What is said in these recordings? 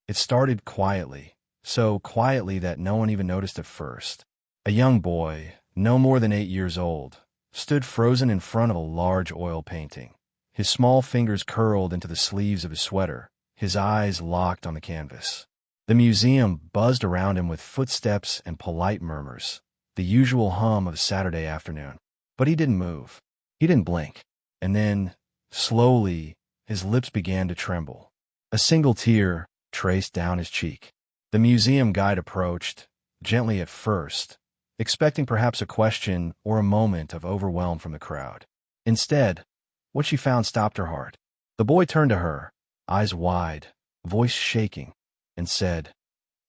It started quietly, so quietly that no one even noticed at first. A young boy, no more than 8 years old, stood frozen in front of a large oil painting. His small fingers curled into the sleeves of his sweater, his eyes locked on the canvas. The museum buzzed around him with footsteps and polite murmurs, the usual hum of a Saturday afternoon. But he didn't move. He didn't blink. And then, slowly, his lips began to tremble. A single tear traced down his cheek. The museum guide approached, gently at first, expecting perhaps a question or a moment of overwhelm from the crowd. Instead, what she found stopped her heart. The boy turned to her, eyes wide, voice shaking, and said,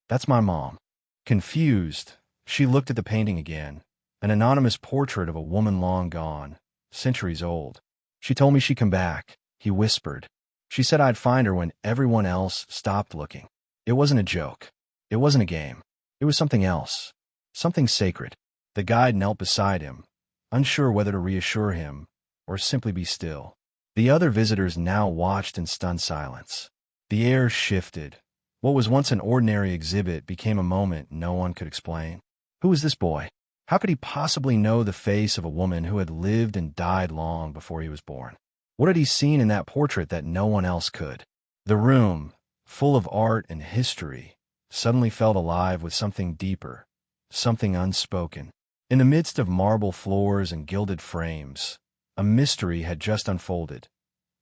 "That's my mom." Confused, she looked at the painting again, an anonymous portrait of a woman long gone, centuries old. "She told me she'd come back," he whispered. "She said I'd find her when everyone else stopped looking." It wasn't a joke. It wasn't a game. It was something else. Something sacred. The guide knelt beside him, unsure whether to reassure him or simply be still. The other visitors now watched in stunned silence. The air shifted. What was once an ordinary exhibit became a moment no one could explain. Who was this boy? How could he possibly know the face of a woman who had lived and died long before he was born? What had he seen in that portrait that no one else could? The room, full of art and history, suddenly felt alive with something deeper, something unspoken. In the midst of marble floors and gilded frames, a mystery had just unfolded,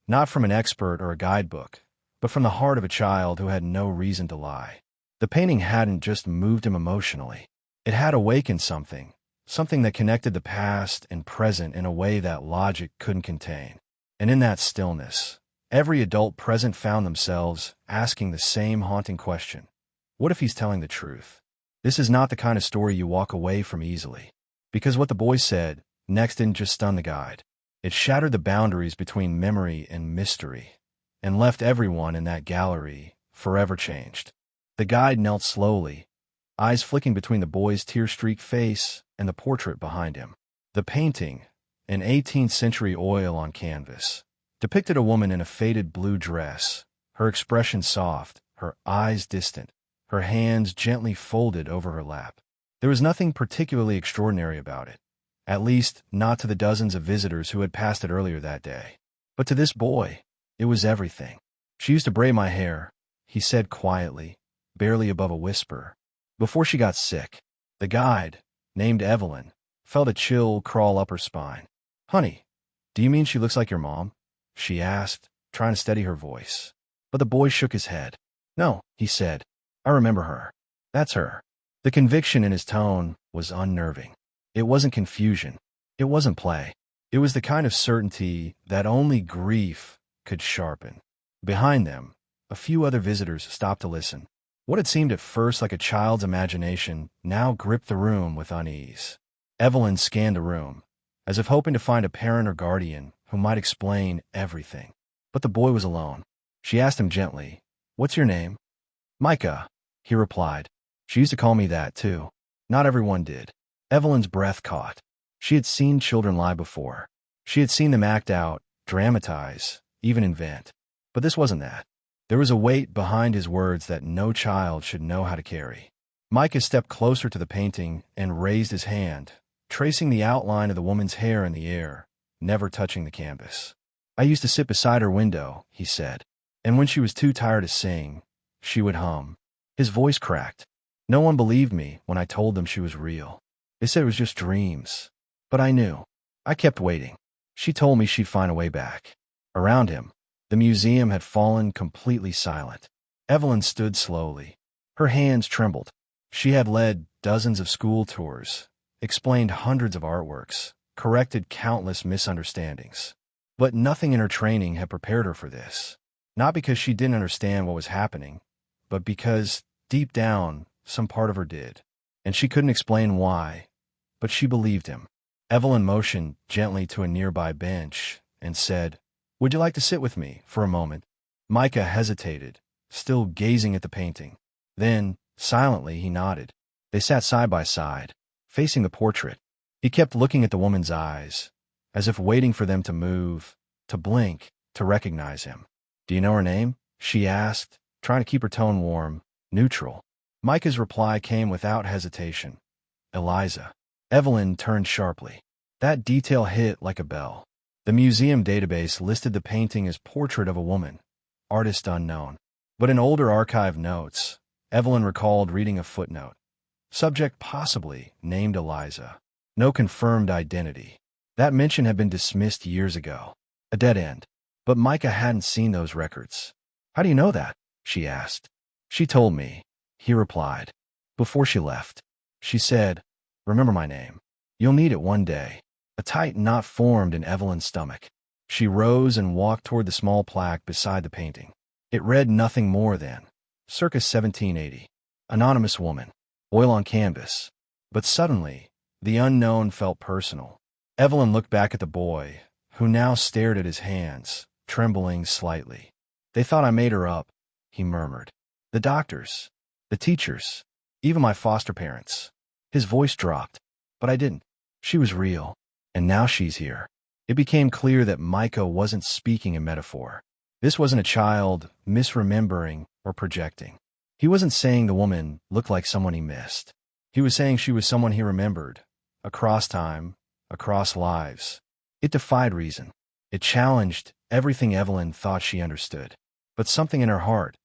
not from an expert or a guidebook, but from the heart of a child who had no reason to lie. The painting hadn't just moved him emotionally. It had awakened something that connected the past and present in a way that logic couldn't contain. And in that stillness, every adult present found themselves asking the same haunting question. What if he's telling the truth? This is not the kind of story you walk away from easily. Because what the boy said next didn't just stun the guide. It shattered the boundaries between memory and mystery, and left everyone in that gallery forever changed. The guide knelt slowly, eyes flicking between the boy's tear-streaked face and the portrait behind him. The painting, an 18th century oil on canvas, depicted a woman in a faded blue dress, her expression soft, her eyes distant, her hands gently folded over her lap. There was nothing particularly extraordinary about it, at least not to the dozens of visitors who had passed it earlier that day. But to this boy, it was everything. "She used to braid my hair," he said quietly, barely above a whisper, "before she got sick." The guide, named Evelyn, felt a chill crawl up her spine. "Honey, do you mean she looks like your mom?" she asked, trying to steady her voice. But the boy shook his head. "No," he said. "I remember her. That's her." The conviction in his tone was unnerving. It wasn't confusion. It wasn't play. It was the kind of certainty that only grief could sharpen. Behind them, a few other visitors stopped to listen. What had seemed at first like a child's imagination now gripped the room with unease. Evelyn scanned the room, as if hoping to find a parent or guardian who might explain everything. But the boy was alone. She asked him gently, "What's your name?" "Micah," he replied. "She used to call me that, too." Not everyone did. Evelyn's breath caught. She had seen children lie before. She had seen them act out, dramatize, even invent. But this wasn't that. There was a weight behind his words that no child should know how to carry. Micah stepped closer to the painting and raised his hand, tracing the outline of the woman's hair in the air, never touching the canvas. "I used to sit beside her window," he said, "and when she was too tired to sing, she would hum." His voice cracked. "No one believed me when I told them she was real. They said it was just dreams. But I knew. I kept waiting. She told me she'd find a way back." Around him, the museum had fallen completely silent. Evelyn stood slowly. Her hands trembled. She had led dozens of school tours, explained hundreds of artworks, corrected countless misunderstandings. But nothing in her training had prepared her for this. Not because she didn't understand what was happening, but because, deep down, some part of her did. And she couldn't explain why, but she believed him. Evelyn motioned gently to a nearby bench and said, "Would you like to sit with me for a moment?" Micah hesitated, still gazing at the painting. Then, silently, he nodded. They sat side by side, facing the portrait. He kept looking at the woman's eyes, as if waiting for them to move, to blink, to recognize him. "Do you know her name?" she asked, trying to keep her tone warm, neutral. Micah's reply came without hesitation. Eliza. Evelyn turned sharply. That detail hit like a bell. The museum database listed the painting as portrait of a woman, artist unknown. But in older archive notes, Evelyn recalled reading a footnote. Subject possibly named Eliza. No confirmed identity. That mention had been dismissed years ago. A dead end. But Micah hadn't seen those records. How do you know that? She asked. She told me, he replied. Before she left, she said, remember my name. You'll need it one day. A tight knot formed in Evelyn's stomach. She rose and walked toward the small plaque beside the painting. It read nothing more than, circa 1780. Anonymous woman. Oil on canvas. But suddenly, the unknown felt personal. Evelyn looked back at the boy, who now stared at his hands, trembling slightly. They thought I made her up, he murmured. The doctors, the teachers, even my foster parents. His voice dropped, but I didn't. She was real, and now she's here. It became clear that Micah wasn't speaking in metaphor. This wasn't a child misremembering or projecting. He wasn't saying the woman looked like someone he missed. He was saying she was someone he remembered, across time, across lives. It defied reason. It challenged everything Evelyn thought she understood. But something in her heart,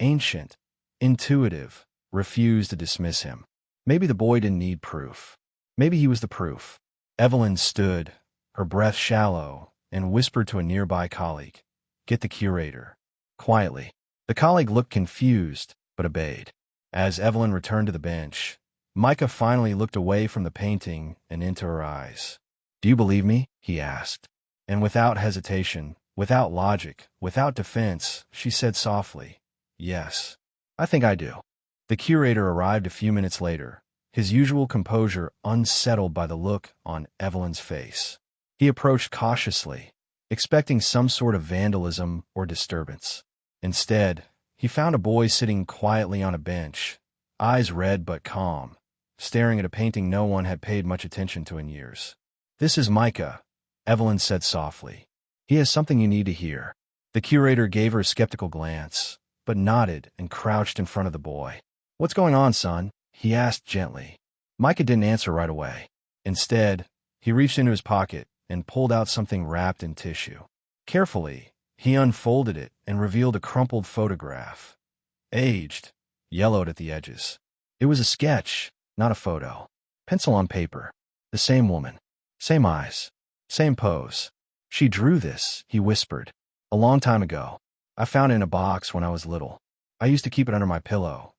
ancient, intuitive, refused to dismiss him. Maybe the boy didn't need proof. Maybe he was the proof. Evelyn stood, her breath shallow, and whispered to a nearby colleague, "Get the curator." Quietly. The colleague looked confused, but obeyed. As Evelyn returned to the bench, Micah finally looked away from the painting and into her eyes. "Do you believe me?" he asked. And without hesitation, without logic, without defense, she said softly, "Yes, I think I do." The curator arrived a few minutes later, his usual composure unsettled by the look on Evelyn's face. He approached cautiously, expecting some sort of vandalism or disturbance. Instead, he found a boy sitting quietly on a bench, eyes red but calm, staring at a painting no one had paid much attention to in years. "This is Micah," Evelyn said softly. "He has something you need to hear." The curator gave her a skeptical glance, but nodded and crouched in front of the boy. "What's going on, son?" he asked gently. Micah didn't answer right away. Instead, he reached into his pocket and pulled out something wrapped in tissue. Carefully, he unfolded it and revealed a crumpled photograph. Aged, yellowed at the edges. It was a sketch, not a photo. Pencil on paper. The same woman. Same eyes. Same pose. "She drew this," he whispered. "A long time ago. I found it in a box when I was little. I used to keep it under my pillow."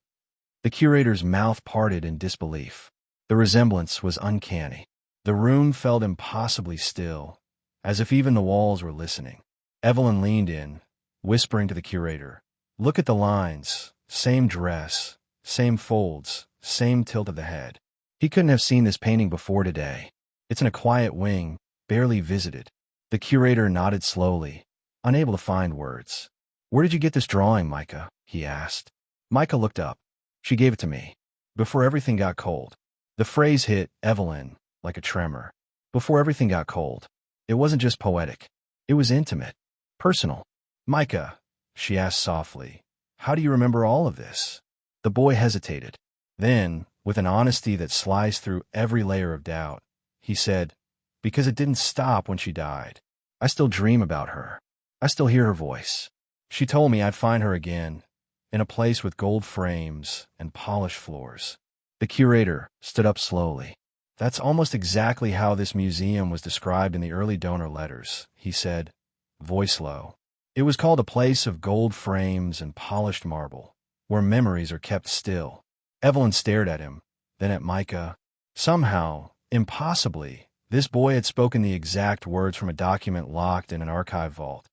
The curator's mouth parted in disbelief. The resemblance was uncanny. The room felt impossibly still, as if even the walls were listening. Evelyn leaned in, whispering to the curator, "Look at the lines. Same dress, same folds, same tilt of the head." He couldn't have seen this painting before today. "It's in a quiet wing, barely visited." The curator nodded slowly, unable to find words. "Where did you get this drawing, Micah?" he asked. Micah looked up. "She gave it to me. Before everything got cold." The phrase hit Evelyn like a tremor. Before everything got cold. It wasn't just poetic. It was intimate. Personal. "Micah," she asked softly, "how do you remember all of this?" The boy hesitated. Then, with an honesty that sliced through every layer of doubt, he said, "Because it didn't stop when she died. I still dream about her. I still hear her voice. She told me I'd find her again, in a place with gold frames and polished floors." The curator stood up slowly. "That's almost exactly how this museum was described in the early donor letters," he said, voice low. "It was called a place of gold frames and polished marble, where memories are kept still." Evelyn stared at him, then at Micah. Somehow, impossibly, this boy had spoken the exact words from a document locked in an archive vault,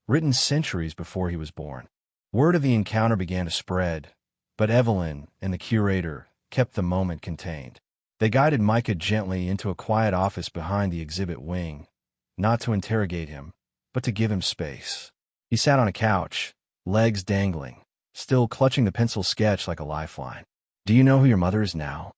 written centuries before he was born. Word of the encounter began to spread, but Evelyn and the curator kept the moment contained. They guided Micah gently into a quiet office behind the exhibit wing, not to interrogate him, but to give him space. He sat on a couch, legs dangling, still clutching the pencil sketch like a lifeline. "Do you know who your mother is now?"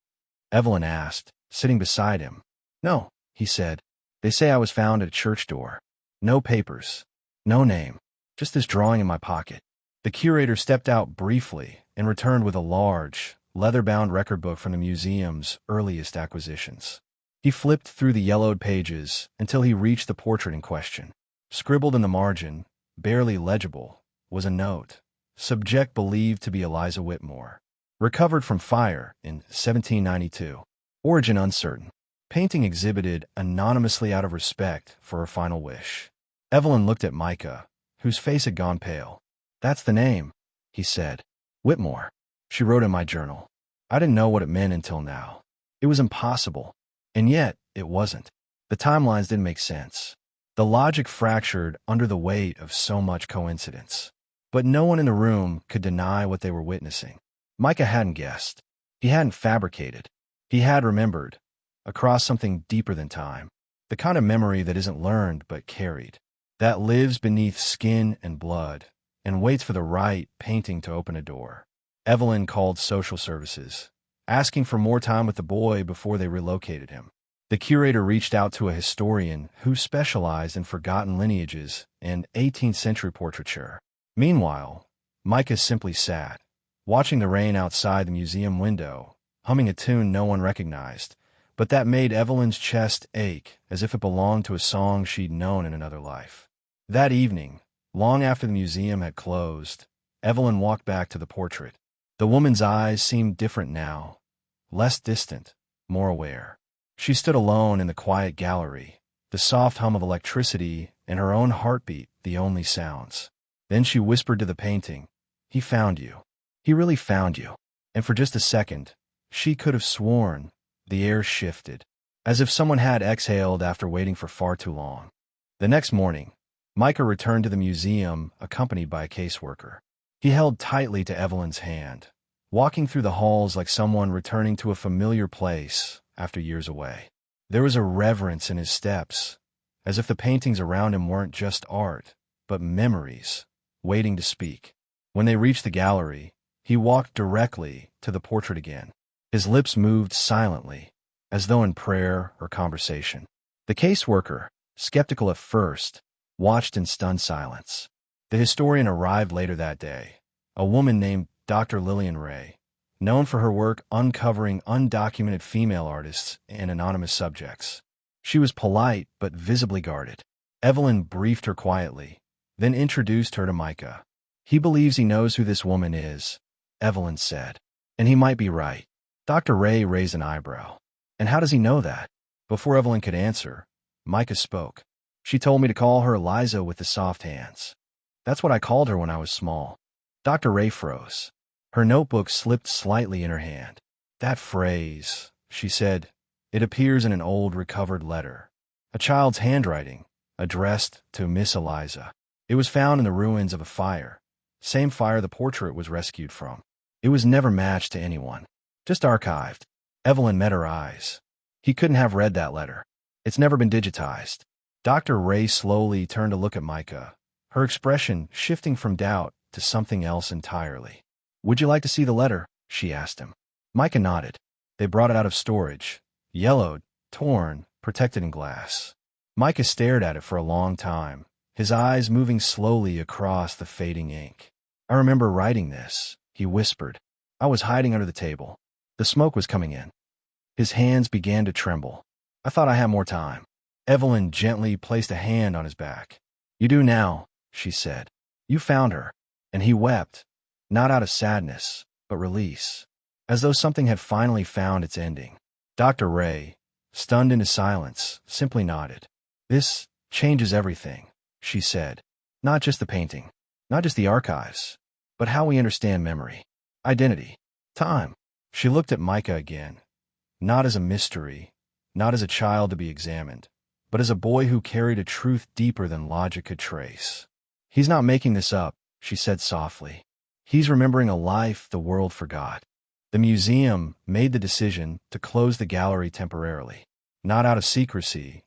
Evelyn asked, sitting beside him. "No," he said. "They say I was found at a church door. No papers, no name, just this drawing in my pocket." The curator stepped out briefly and returned with a large, leather-bound record book from the museum's earliest acquisitions. He flipped through the yellowed pages until he reached the portrait in question. Scribbled in the margin, barely legible, was a note. Subject believed to be Eliza Whitmore. Recovered from fire in 1792. Origin uncertain. Painting exhibited anonymously out of respect for her final wish. Evelyn looked at Micah, whose face had gone pale. "That's the name," he said. "Whitmore." She wrote in my journal. I didn't know what it meant until now. It was impossible. And yet, it wasn't. The timelines didn't make sense. The logic fractured under the weight of so much coincidence. But no one in the room could deny what they were witnessing. Micah hadn't guessed. He hadn't fabricated. He had remembered, across something deeper than time. The kind of memory that isn't learned but carried. That lives beneath skin and blood, and waits for the right painting to open a door. Evelyn called social services, asking for more time with the boy before they relocated him. The curator reached out to a historian who specialized in forgotten lineages and 18th century portraiture. Meanwhile, Micah simply sat, watching the rain outside the museum window, humming a tune no one recognized, but that made Evelyn's chest ache as if it belonged to a song she'd known in another life. That evening, long after the museum had closed, Evelyn walked back to the portrait. The woman's eyes seemed different now, less distant, more aware. She stood alone in the quiet gallery, the soft hum of electricity and her own heartbeat the only sounds. Then she whispered to the painting, "He found you. He really found you." And for just a second, she could have sworn the air shifted, as if someone had exhaled after waiting for far too long. The next morning, Micah returned to the museum accompanied by a caseworker. He held tightly to Evelyn's hand, walking through the halls like someone returning to a familiar place after years away. There was a reverence in his steps, as if the paintings around him weren't just art, but memories, waiting to speak. When they reached the gallery, he walked directly to the portrait again. His lips moved silently, as though in prayer or conversation. The caseworker, skeptical at first, watched in stunned silence. The historian arrived later that day, a woman named Dr. Lillian Ray, known for her work uncovering undocumented female artists and anonymous subjects. She was polite but visibly guarded. Evelyn briefed her quietly, then introduced her to Micah. "He believes he knows who this woman is," Evelyn said. "And he might be right." Dr. Ray raised an eyebrow. "And how does he know that?" Before Evelyn could answer, Micah spoke. "She told me to call her Eliza with the soft hands. That's what I called her when I was small." Dr. Ray froze. Her notebook slipped slightly in her hand. "That phrase," she said, "it appears in an old recovered letter. A child's handwriting, addressed to Miss Eliza. It was found in the ruins of a fire. Same fire the portrait was rescued from. It was never matched to anyone. Just archived." Evelyn met her eyes. He couldn't have read that letter. It's never been digitized. Dr. Ray slowly turned to look at Micah, her expression shifting from doubt to something else entirely. "Would you like to see the letter?" she asked him. Micah nodded. They brought it out of storage, yellowed, torn, protected in glass. Micah stared at it for a long time, his eyes moving slowly across the fading ink. "I remember writing this," he whispered. "I was hiding under the table. The smoke was coming in." His hands began to tremble. "I thought I had more time." Evelyn gently placed a hand on his back. "You do now," she said. "You found her." And he wept, not out of sadness, but release, as though something had finally found its ending. Dr. Ray, stunned into silence, simply nodded. "This changes everything," she said. "Not just the painting, not just the archives, but how we understand memory, identity, time." She looked at Micah again, not as a mystery, not as a child to be examined, but as a boy who carried a truth deeper than logic could trace. "He's not making this up," she said softly. "He's remembering a life the world forgot." The museum made the decision to close the gallery temporarily, not out of secrecy,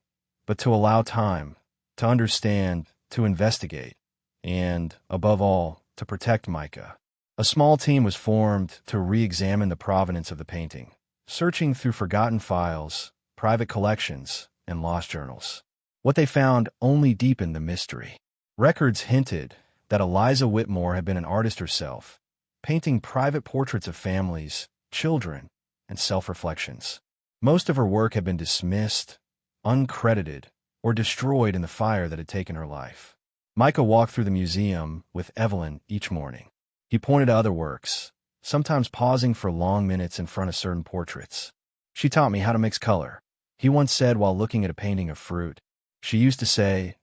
but to allow time, to understand, to investigate, and, above all, to protect Micah. A small team was formed to re-examine the provenance of the painting, searching through forgotten files, private collections, and lost journals. What they found only deepened the mystery. Records hinted that Eliza Whitmore had been an artist herself, painting private portraits of families, children, and self-reflections. Most of her work had been dismissed, uncredited, or destroyed in the fire that had taken her life. Micah walked through the museum with Evelyn each morning. He pointed to other works, sometimes pausing for long minutes in front of certain portraits. "She taught me how to mix color," he once said while looking at a painting of fruit. She used to say,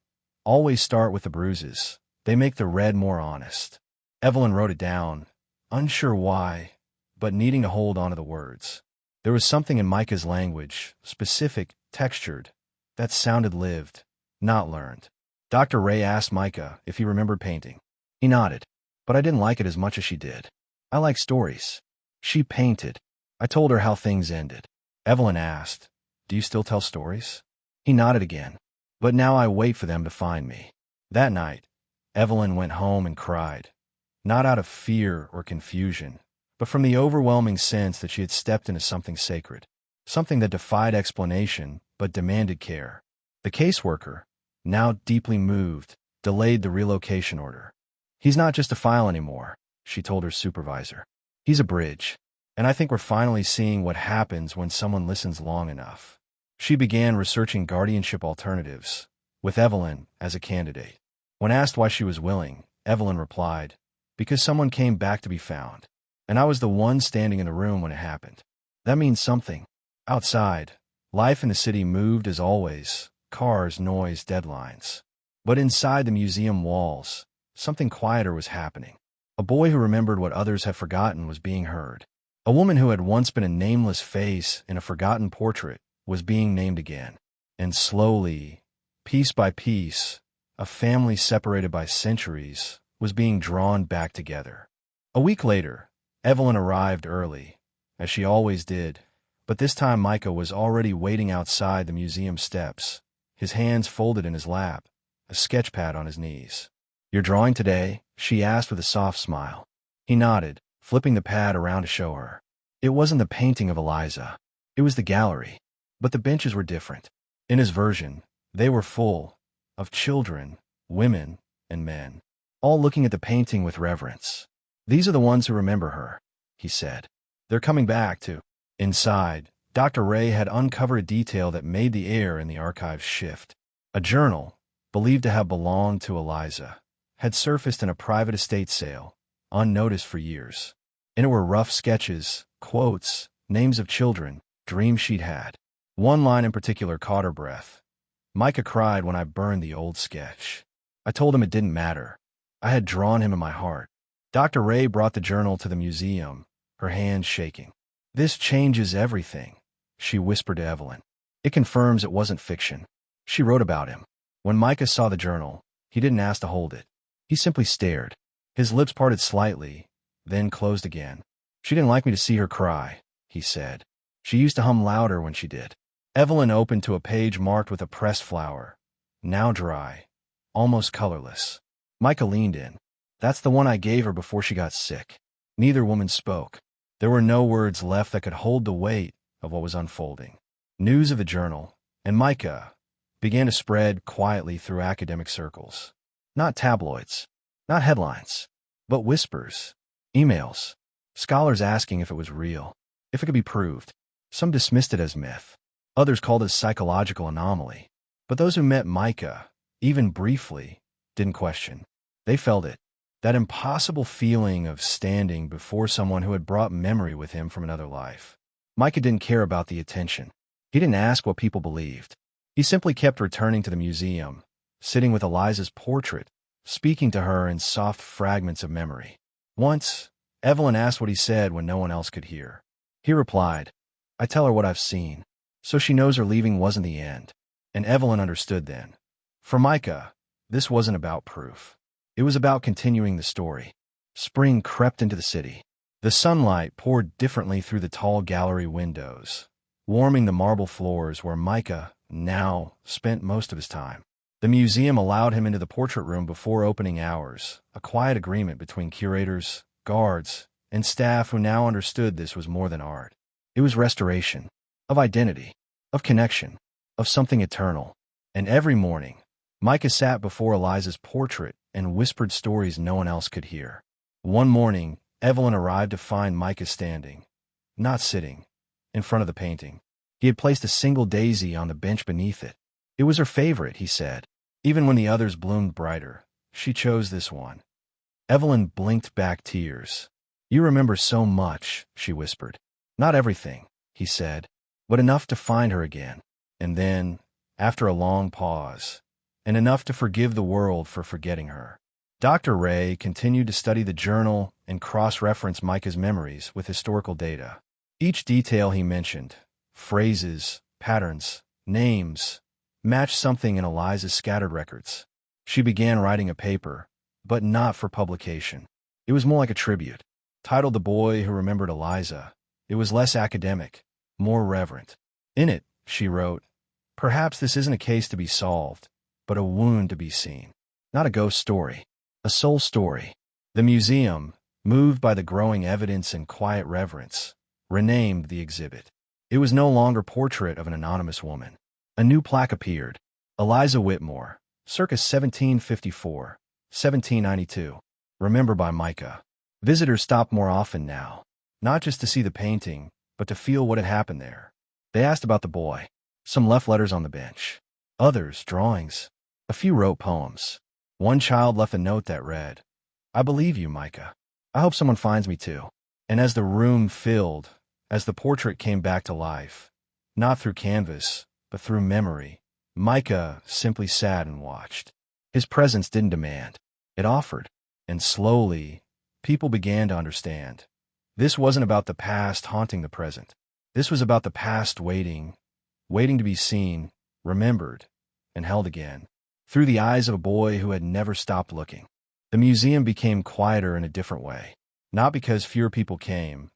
"Always start with the bruises. They make the red more honest." Evelyn wrote it down, unsure why, but needing to hold on to the words. There was something in Micah's language, specific, textured, that sounded lived, not learned. Dr. Ray asked Micah if he remembered painting. He nodded, but I didn't like it as much as she did. I like stories. She painted. I told her how things ended. Evelyn asked, "Do you still tell stories?" He nodded again. "But now I wait for them to find me." That night, Evelyn went home and cried, not out of fear or confusion, but from the overwhelming sense that she had stepped into something sacred, something that defied explanation but demanded care. The caseworker, now deeply moved, delayed the relocation order. "He's not just a file anymore," she told her supervisor. "He's a bridge, and I think we're finally seeing what happens when someone listens long enough." She began researching guardianship alternatives, with Evelyn as a candidate. When asked why she was willing, Evelyn replied, "Because someone came back to be found, and I was the one standing in the room when it happened." That means something. Outside, life in the city moved as always, cars, noise, deadlines. But inside the museum walls, something quieter was happening. A boy who remembered what others had forgotten was being heard. A woman who had once been a nameless face in a forgotten portrait was being named again. And slowly, piece by piece, a family separated by centuries was being drawn back together. A week later, Evelyn arrived early, as she always did, but this time Micah was already waiting outside the museum steps, his hands folded in his lap, a sketch pad on his knees. "You're drawing today?" she asked with a soft smile. He nodded, flipping the pad around to show her. It wasn't the painting of Eliza. It was the gallery. But the benches were different. In his version, they were full of children, women, and men, all looking at the painting with reverence. "These are the ones who remember her," he said. "They're coming back to." Inside, Dr. Ray had uncovered a detail that made the air in the archives shift. A journal, believed to have belonged to Eliza, had surfaced in a private estate sale, unnoticed for years. In it were rough sketches, quotes, names of children, dreams she'd had. One line in particular caught her breath. "Micah cried when I burned the old sketch. I told him it didn't matter. I had drawn him in my heart." Dr. Ray brought the journal to the museum, her hands shaking. "This changes everything," she whispered to Evelyn. "It confirms it wasn't fiction." She wrote about him. When Micah saw the journal, he didn't ask to hold it. He simply stared. His lips parted slightly, then closed again. "She didn't like me to see her cry," he said. "She used to hum louder when she did." Evelyn opened to a page marked with a pressed flower, now dry, almost colorless. Micah leaned in. "That's the one I gave her before she got sick." Neither woman spoke. There were no words left that could hold the weight of what was unfolding. News of the journal, and Micah, began to spread quietly through academic circles. Not tabloids, not headlines, but whispers, emails, scholars asking if it was real, if it could be proved. Some dismissed it as myth. Others called it psychological anomaly. But those who met Micah, even briefly, didn't question. They felt it. That impossible feeling of standing before someone who had brought memory with him from another life. Micah didn't care about the attention. He didn't ask what people believed. He simply kept returning to the museum, sitting with Eliza's portrait, speaking to her in soft fragments of memory. Once, Evelyn asked what he said when no one else could hear. He replied, "I tell her what I've seen, so she knows her leaving wasn't the end." And Evelyn understood then. For Micah, this wasn't about proof. It was about continuing the story. Spring crept into the city. The sunlight poured differently through the tall gallery windows, warming the marble floors where Micah now spent most of his time. The museum allowed him into the portrait room before opening hours, a quiet agreement between curators, guards, and staff who now understood this was more than art. It was restoration, of identity, of connection, of something eternal. And every morning, Micah sat before Eliza's portrait and whispered stories no one else could hear. One morning, Evelyn arrived to find Micah standing, not sitting, in front of the painting. He had placed a single daisy on the bench beneath it. It was her favorite, he said. Even when the others bloomed brighter, she chose this one. Evelyn blinked back tears. You remember so much, she whispered. Not everything, he said, but enough to find her again. And then, after a long pause, and enough to forgive the world for forgetting her. Dr. Ray continued to study the journal and cross-reference Micah's memories with historical data. Each detail he mentioned, phrases, patterns, names, matched something in Eliza's scattered records. She began writing a paper, but not for publication. It was more like a tribute. Titled The Boy Who Remembered Eliza, it was less academic, more reverent. In it, she wrote, "Perhaps this isn't a case to be solved, but a wound to be seen. Not a ghost story, a soul story." The museum, moved by the growing evidence and quiet reverence, renamed the exhibit. It was no longer portrait of an anonymous woman. A new plaque appeared. Eliza Whitmore, circa 1754, 1792. Remembered by Micah. Visitors stopped more often now, not just to see the painting, but to feel what had happened there. They asked about the boy. Some left letters on the bench. Others, drawings. A few wrote poems. One child left a note that read, "I believe you, Micah. I hope someone finds me too." And as the room filled, as the portrait came back to life, not through canvas, but through memory, Micah simply sat and watched. His presence didn't demand. It offered. And slowly, people began to understand. This wasn't about the past haunting the present. This was about the past waiting to be seen, remembered, and held again, through the eyes of a boy who had never stopped looking. The museum became quieter in a different way, not because fewer people came,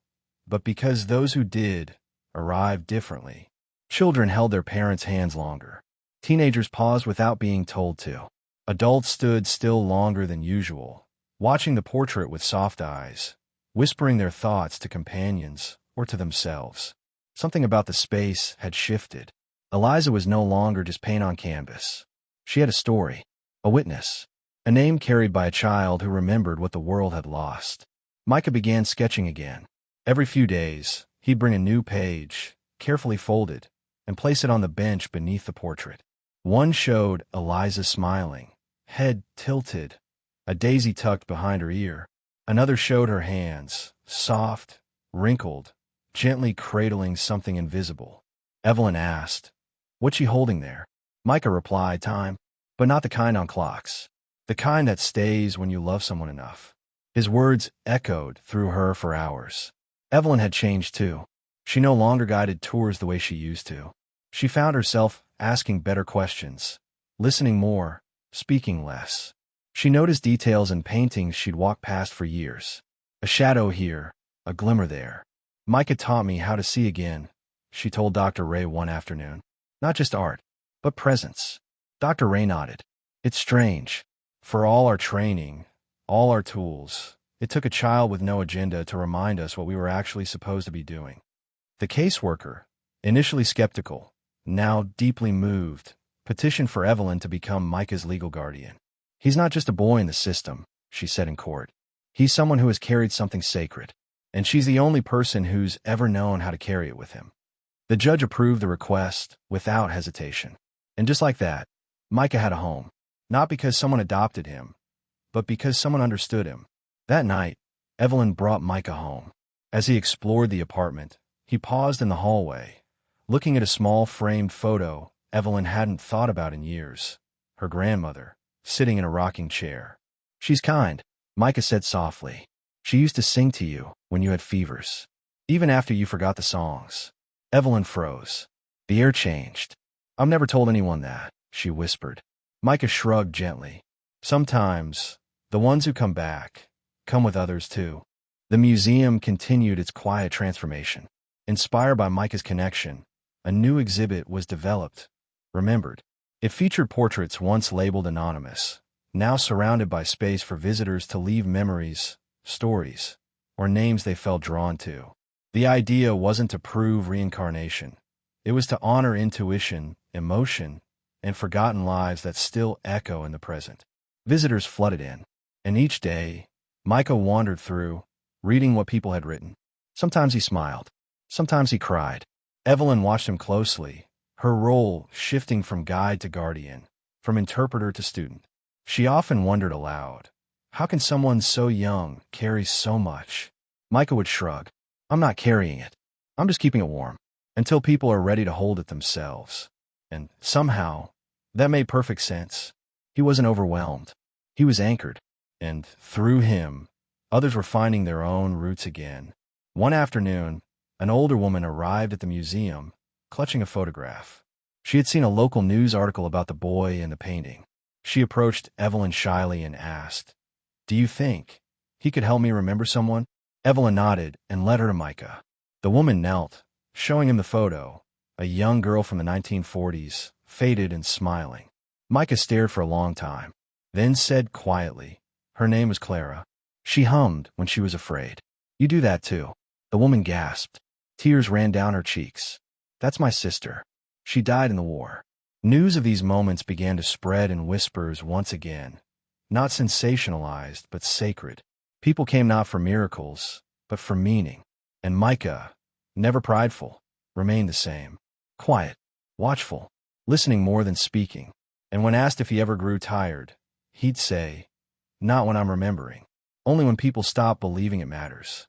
but because those who did arrived differently. Children held their parents' hands longer. Teenagers paused without being told to. Adults stood still longer than usual, watching the portrait with soft eyes, whispering their thoughts to companions or to themselves. Something about the space had shifted. Eliza was no longer just paint on canvas. She had a story, a witness, a name carried by a child who remembered what the world had lost. Micah began sketching again. Every few days, he'd bring a new page, carefully folded, and place it on the bench beneath the portrait. One showed Eliza smiling, head tilted, a daisy tucked behind her ear. Another showed her hands, soft, wrinkled, gently cradling something invisible. Evelyn asked, "What's she holding there?" Micah replied, "Time, but not the kind on clocks. The kind that stays when you love someone enough." His words echoed through her for hours. Evelyn had changed too. She no longer guided tours the way she used to. She found herself asking better questions, listening more, speaking less. She noticed details in paintings she'd walked past for years. A shadow here, a glimmer there. "Micah taught me how to see again," she told Dr. Ray one afternoon. "Not just art, but presence." Dr. Ray nodded. "It's strange. For all our training, all our tools, it took a child with no agenda to remind us what we were actually supposed to be doing." The caseworker, initially skeptical, now deeply moved, petitioned for Evelyn to become Micah's legal guardian. "He's not just a boy in the system," she said in court. "He's someone who has carried something sacred, and she's the only person who's ever known how to carry it with him." The judge approved the request without hesitation. And just like that, Micah had a home, not because someone adopted him, but because someone understood him. That night, Evelyn brought Micah home. As he explored the apartment, he paused in the hallway, looking at a small framed photo Evelyn hadn't thought about in years. Her grandmother, sitting in a rocking chair. "She's kind," Micah said softly. "She used to sing to you when you had fevers, even after you forgot the songs." Evelyn froze. The air changed. "I've never told anyone that," she whispered. Micah shrugged gently. "Sometimes, the ones who come back, come with others too." The museum continued its quiet transformation. Inspired by Micah's connection, a new exhibit was developed, remembered. It featured portraits once labeled anonymous, now surrounded by space for visitors to leave memories, stories, or names they felt drawn to. The idea wasn't to prove reincarnation. It was to honor intuition, emotion, and forgotten lives that still echo in the present. Visitors flooded in, and each day, Micah wandered through, reading what people had written. Sometimes he smiled. Sometimes he cried. Evelyn watched him closely, her role shifting from guide to guardian, from interpreter to student. She often wondered aloud, how can someone so young carry so much? Micah would shrug. I'm not carrying it. I'm just keeping it warm, until people are ready to hold it themselves. And somehow, that made perfect sense. He wasn't overwhelmed. He was anchored. And through him, others were finding their own roots again. One afternoon, an older woman arrived at the museum, clutching a photograph. She had seen a local news article about the boy and the painting. She approached Evelyn shyly and asked, "Do you think he could help me remember someone?" Evelyn nodded and led her to Micah. The woman knelt, showing him the photo, a young girl from the 1940s, faded and smiling. Micah stared for a long time, then said quietly, "Her name was Clara. She hummed when she was afraid." "You do that too." The woman gasped. Tears ran down her cheeks. "That's my sister. She died in the war." News of these moments began to spread in whispers once again, not sensationalized, but sacred. People came not for miracles, but for meaning. And Micah, never prideful, remained the same. Quiet, watchful, listening more than speaking. And when asked if he ever grew tired, he'd say, "Not when I'm remembering. Only when people stop believing it matters."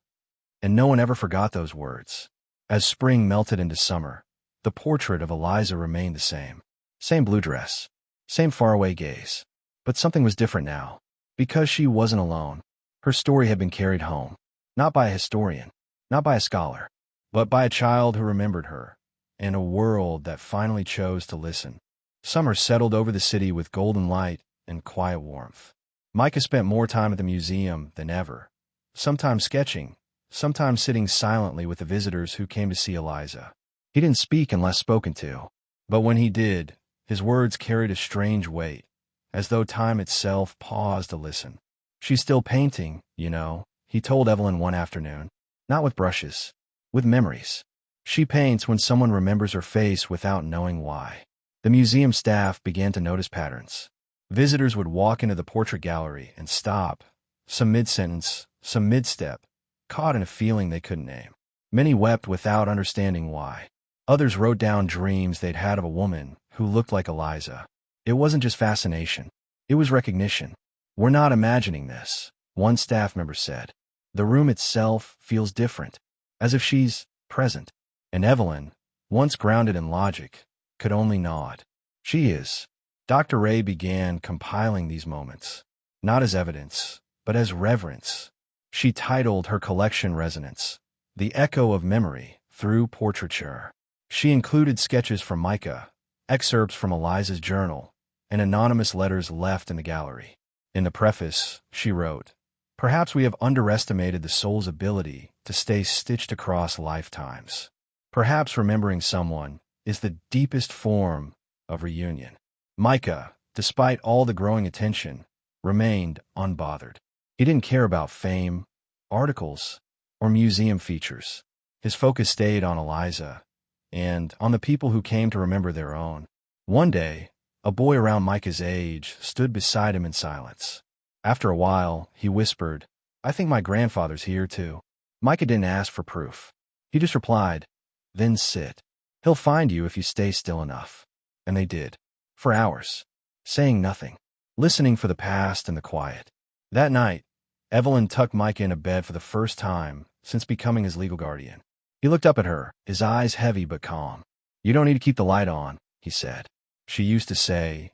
And no one ever forgot those words. As spring melted into summer, the portrait of Eliza remained the same. Same blue dress, same faraway gaze. But something was different now. Because she wasn't alone. Her story had been carried home, not by a historian, not by a scholar, but by a child who remembered her, and a world that finally chose to listen. Summer settled over the city with golden light and quiet warmth. Micah spent more time at the museum than ever, sometimes sketching, sometimes sitting silently with the visitors who came to see Eliza. He didn't speak unless spoken to, but when he did, his words carried a strange weight, as though time itself paused to listen. "She's still painting, you know," he told Evelyn one afternoon. "Not with brushes, with memories. She paints when someone remembers her face without knowing why." The museum staff began to notice patterns. Visitors would walk into the portrait gallery and stop, some mid-sentence, some mid-step, caught in a feeling they couldn't name. Many wept without understanding why. Others wrote down dreams they'd had of a woman who looked like Eliza. It wasn't just fascination. It was recognition. "We're not imagining this," one staff member said. "The room itself feels different, as if she's present." And Evelyn, once grounded in logic, could only nod. "She is." Dr. Ray began compiling these moments, not as evidence, but as reverence. She titled her collection Resonance, the echo of memory through portraiture. She included sketches from Micah, excerpts from Eliza's journal, and anonymous letters left in the gallery. In the preface, she wrote, "Perhaps we have underestimated the soul's ability to stay stitched across lifetimes. Perhaps remembering someone is the deepest form of reunion." Micah, despite all the growing attention, remained unbothered. He didn't care about fame, articles, or museum features. His focus stayed on Eliza and on the people who came to remember their own. One day, a boy around Micah's age stood beside him in silence. After a while, he whispered, "I think my grandfather's here, too." Micah didn't ask for proof. He just replied, "Then sit. He'll find you if you stay still enough." And they did. For hours, saying nothing, listening for the past and the quiet. That night, Evelyn tucked Micah in a bed for the first time since becoming his legal guardian. He looked up at her, his eyes heavy but calm. "You don't need to keep the light on," he said. She used to say,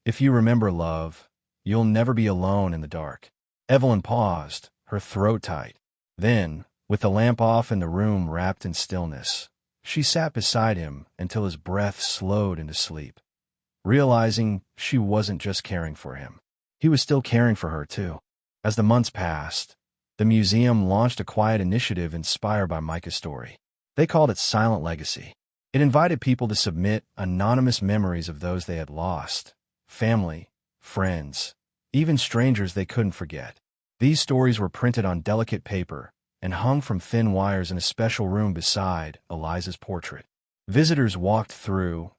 "If you remember love, you'll never be alone in the dark." Evelyn paused, her throat tight. Then, with the lamp off and the room wrapped in stillness, she sat beside him until his breath slowed into sleep. Realizing she wasn't just caring for him, he was still caring for her, too. As the months passed, the museum launched a quiet initiative inspired by Micah's story. They called it Silent Legacy. It invited people to submit anonymous memories of those they had lost, family, friends, even strangers they couldn't forget. These stories were printed on delicate paper and hung from thin wires in a special room beside Eliza's portrait. Visitors walked through,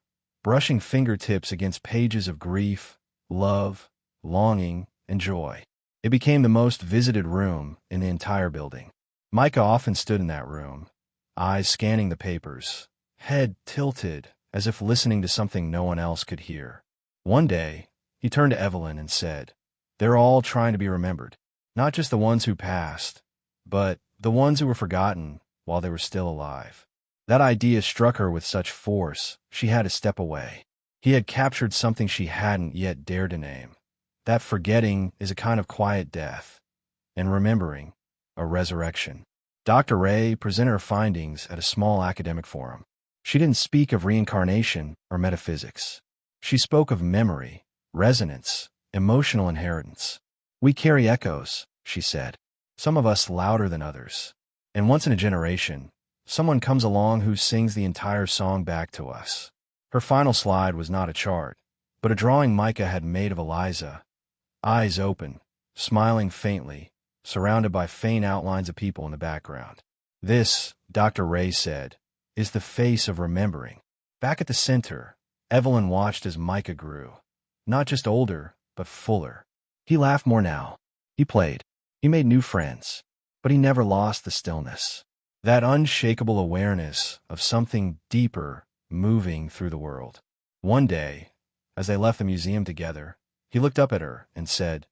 brushing fingertips against pages of grief, love, longing, and joy. It became the most visited room in the entire building. Micah often stood in that room, eyes scanning the papers, head tilted as if listening to something no one else could hear. One day, he turned to Evelyn and said, "They're all trying to be remembered, not just the ones who passed, but the ones who were forgotten while they were still alive." That idea struck her with such force, she had to step away. He had captured something she hadn't yet dared to name. That forgetting is a kind of quiet death, and remembering, a resurrection. Dr. Ray presented her findings at a small academic forum. She didn't speak of reincarnation or metaphysics. She spoke of memory, resonance, emotional inheritance. "We carry echoes," she said, "some of us louder than others. And once in a generation, someone comes along who sings the entire song back to us." Her final slide was not a chart, but a drawing Micah had made of Eliza, eyes open, smiling faintly, surrounded by faint outlines of people in the background. "This," Dr. Ray said, "is the face of remembering." Back at the center, Evelyn watched as Micah grew, not just older, but fuller. He laughed more now. He played. He made new friends, but he never lost the stillness. That unshakable awareness of something deeper moving through the world. One day, as they left the museum together, he looked up at her and said,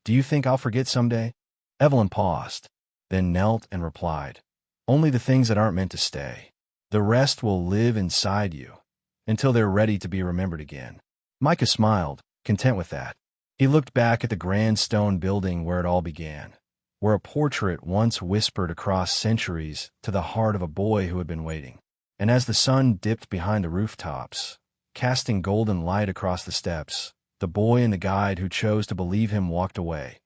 "Do you think I'll forget someday?" Evelyn paused, then knelt and replied, "Only the things that aren't meant to stay. The rest will live inside you until they're ready to be remembered again." Micah smiled, content with that. He looked back at the grand stone building where it all began, where a portrait once whispered across centuries to the heart of a boy who had been waiting. And as the sun dipped behind the rooftops, casting golden light across the steps, the boy and the guide who chose to believe him walked away,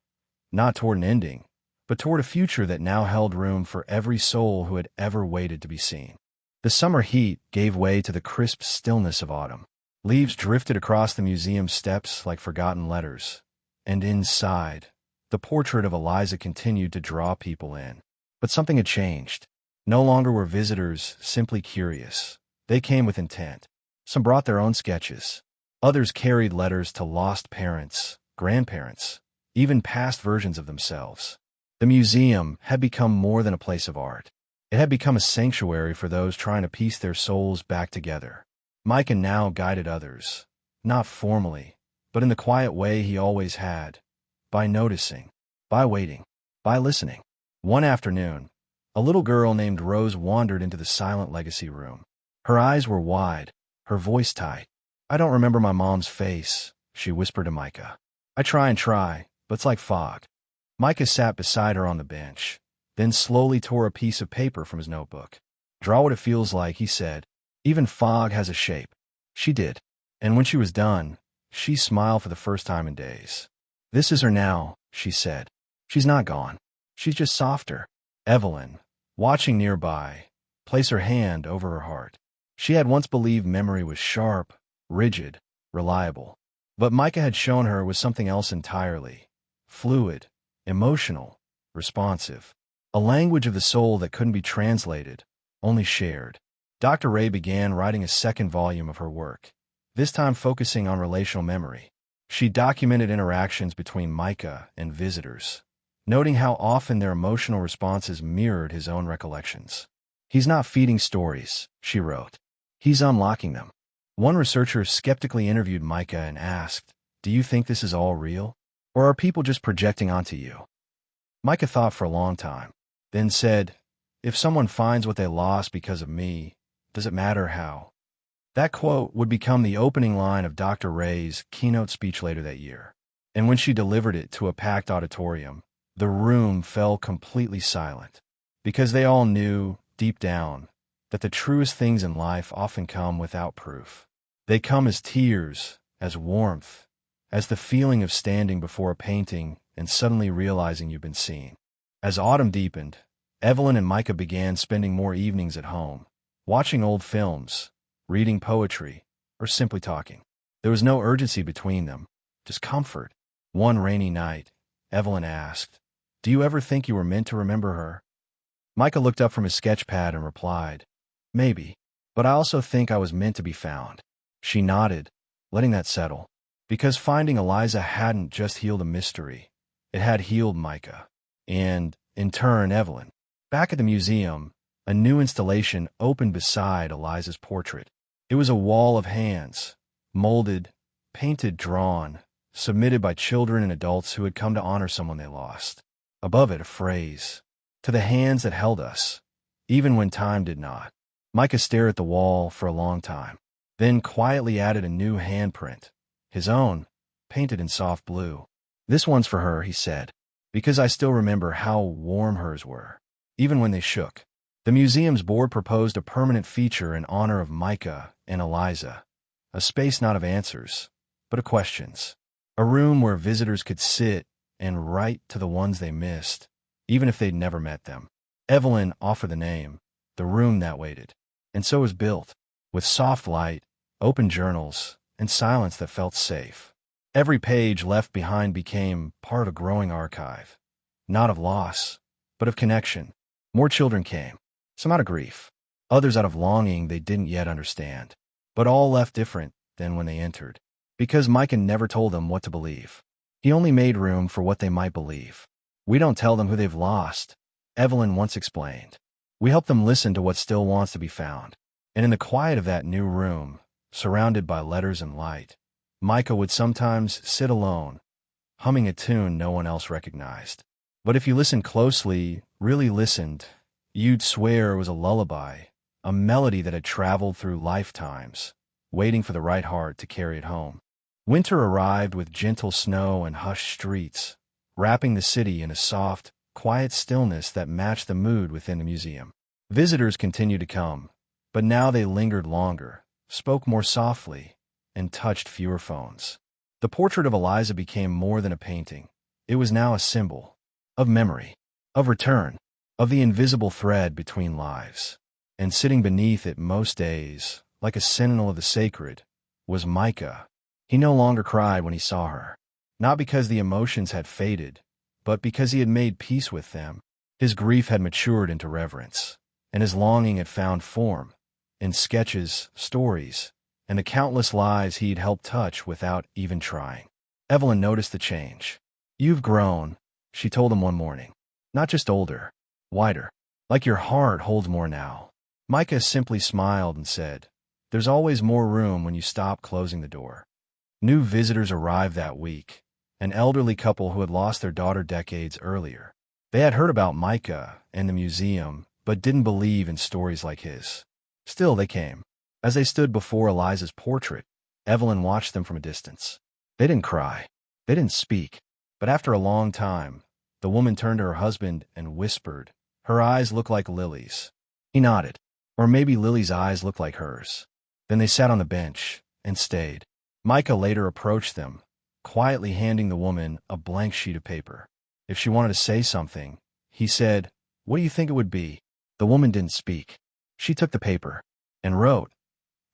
not toward an ending, but toward a future that now held room for every soul who had ever waited to be seen. The summer heat gave way to the crisp stillness of autumn. Leaves drifted across the museum steps like forgotten letters, and inside, the portrait of Eliza continued to draw people in. But something had changed. No longer were visitors simply curious. They came with intent. Some brought their own sketches. Others carried letters to lost parents, grandparents, even past versions of themselves. The museum had become more than a place of art. It had become a sanctuary for those trying to piece their souls back together. Micah now guided others, not formally, but in the quiet way he always had, by noticing, by waiting, by listening. One afternoon, a little girl named Rose wandered into the silent legacy room. Her eyes were wide, her voice tight. "I don't remember my mom's face," she whispered to Micah. "I try, but it's like fog." Micah sat beside her on the bench, then slowly tore a piece of paper from his notebook. "Draw what it feels like," he said. "Even fog has a shape." She did. And when she was done, she smiled for the first time in days. "This is her now," she said. "She's not gone. She's just softer." Evelyn, watching nearby, placed her hand over her heart. She had once believed memory was sharp, rigid, reliable. But Micah had shown her it was something else entirely. Fluid, emotional, responsive. A language of the soul that couldn't be translated, only shared. Dr. Ray began writing a second volume of her work, this time focusing on relational memory. She documented interactions between Micah and visitors, noting how often their emotional responses mirrored his own recollections. "He's not feeding stories," she wrote. "He's unlocking them." One researcher skeptically interviewed Micah and asked, "Do you think this is all real? Or are people just projecting onto you?" Micah thought for a long time, then said, "If someone finds what they lost because of me, does it matter how?" That quote would become the opening line of Dr. Ray's keynote speech later that year. And when she delivered it to a packed auditorium, the room fell completely silent, because they all knew, deep down, that the truest things in life often come without proof. They come as tears, as warmth, as the feeling of standing before a painting and suddenly realizing you've been seen. As autumn deepened, Evelyn and Micah began spending more evenings at home, watching old films, reading poetry, or simply talking. There was no urgency between them, just comfort. One rainy night, Evelyn asked, "Do you ever think you were meant to remember her?" Micah looked up from his sketch pad and replied, "Maybe, but I also think I was meant to be found." She nodded, letting that settle. Because finding Eliza hadn't just healed a mystery, it had healed Micah. And, in turn, Evelyn. Back at the museum, a new installation opened beside Eliza's portrait. It was a wall of hands, molded, painted, drawn, submitted by children and adults who had come to honor someone they lost. Above it, a phrase, "To the hands that held us, even when time did not." Micah stared at the wall for a long time, then quietly added a new handprint, his own, painted in soft blue. "This one's for her," he said, "because I still remember how warm hers were, even when they shook." The museum's board proposed a permanent feature in honor of Micah and Eliza, a space not of answers, but of questions. A room where visitors could sit and write to the ones they missed, even if they'd never met them. Evelyn offered the name, The Room That Waited, and so it was built, with soft light, open journals, and silence that felt safe. Every page left behind became part of a growing archive, not of loss, but of connection. More children came, some out of grief, others out of longing they didn't yet understand, but all left different than when they entered. Because Micah never told them what to believe. He only made room for what they might believe. "We don't tell them who they've lost," Evelyn once explained. "We help them listen to what still wants to be found." And in the quiet of that new room, surrounded by letters and light, Micah would sometimes sit alone, humming a tune no one else recognized. But if you listened closely, really listened, you'd swear it was a lullaby, a melody that had traveled through lifetimes, waiting for the right heart to carry it home. Winter arrived with gentle snow and hushed streets, wrapping the city in a soft, quiet stillness that matched the mood within the museum. Visitors continued to come, but now they lingered longer, spoke more softly, and touched fewer phones. The portrait of Eliza became more than a painting. It was now a symbol of memory, of return, of the invisible thread between lives. And sitting beneath it most days, like a sentinel of the sacred, was Micah. He no longer cried when he saw her, not because the emotions had faded, but because he had made peace with them. His grief had matured into reverence, and his longing had found form in sketches, stories, and the countless lives he'd helped touch without even trying. Evelyn noticed the change. "You've grown," she told him one morning. "Not just older, wider. Like your heart holds more now." Micah simply smiled and said, "There's always more room when you stop closing the door." New visitors arrived that week, an elderly couple who had lost their daughter decades earlier. They had heard about Micah and the museum, but didn't believe in stories like his. Still, they came. As they stood before Eliza's portrait, Evelyn watched them from a distance. They didn't cry. They didn't speak. But after a long time, the woman turned to her husband and whispered. Her eyes looked like Lily's. He nodded. Or maybe Lily's eyes looked like hers. Then they sat on the bench and stayed. Micah later approached them, quietly handing the woman a blank sheet of paper. If she wanted to say something, he said, "What do you think it would be?" The woman didn't speak. She took the paper and wrote,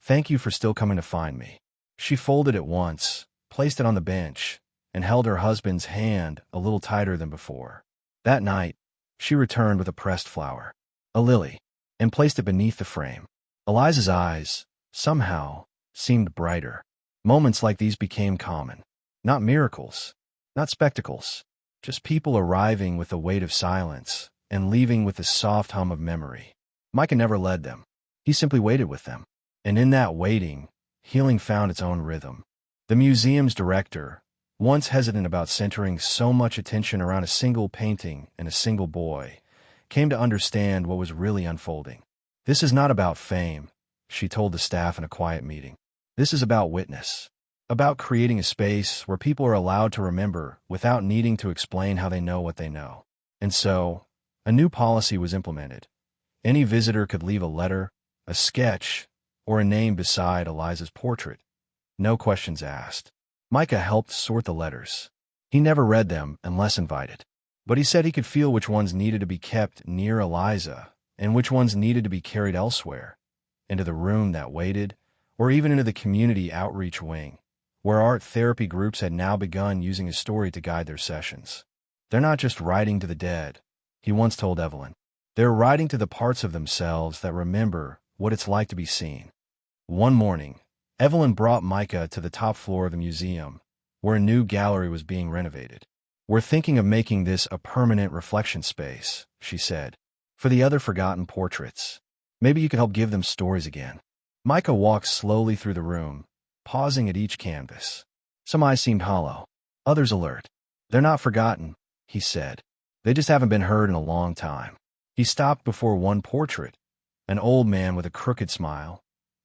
"Thank you for still coming to find me." She folded it once, placed it on the bench, and held her husband's hand a little tighter than before. That night, she returned with a pressed flower, a lily, and placed it beneath the frame. Eliza's eyes, somehow, seemed brighter. Moments like these became common. Not miracles, not spectacles, just people arriving with the weight of silence and leaving with the soft hum of memory. Micah never led them. He simply waited with them. And in that waiting, healing found its own rhythm. The museum's director, once hesitant about centering so much attention around a single painting and a single boy, came to understand what was really unfolding. "This is not about fame," she told the staff in a quiet meeting. "This is about witness, about creating a space where people are allowed to remember without needing to explain how they know what they know." And so, a new policy was implemented. Any visitor could leave a letter, a sketch, or a name beside Eliza's portrait. No questions asked. Micah helped sort the letters. He never read them unless invited. But he said he could feel which ones needed to be kept near Eliza and which ones needed to be carried elsewhere, into the room that waited, or even into the community outreach wing, where art therapy groups had now begun using his story to guide their sessions. "They're not just writing to the dead," he once told Evelyn. "They're writing to the parts of themselves that remember what it's like to be seen." One morning, Evelyn brought Micah to the top floor of the museum, where a new gallery was being renovated. "We're thinking of making this a permanent reflection space," she said, "for the other forgotten portraits. Maybe you could help give them stories again." Micah walked slowly through the room, pausing at each canvas. Some eyes seemed hollow, others alert. "They're not forgotten," he said. "They just haven't been heard in a long time." He stopped before one portrait, an old man with a crooked smile,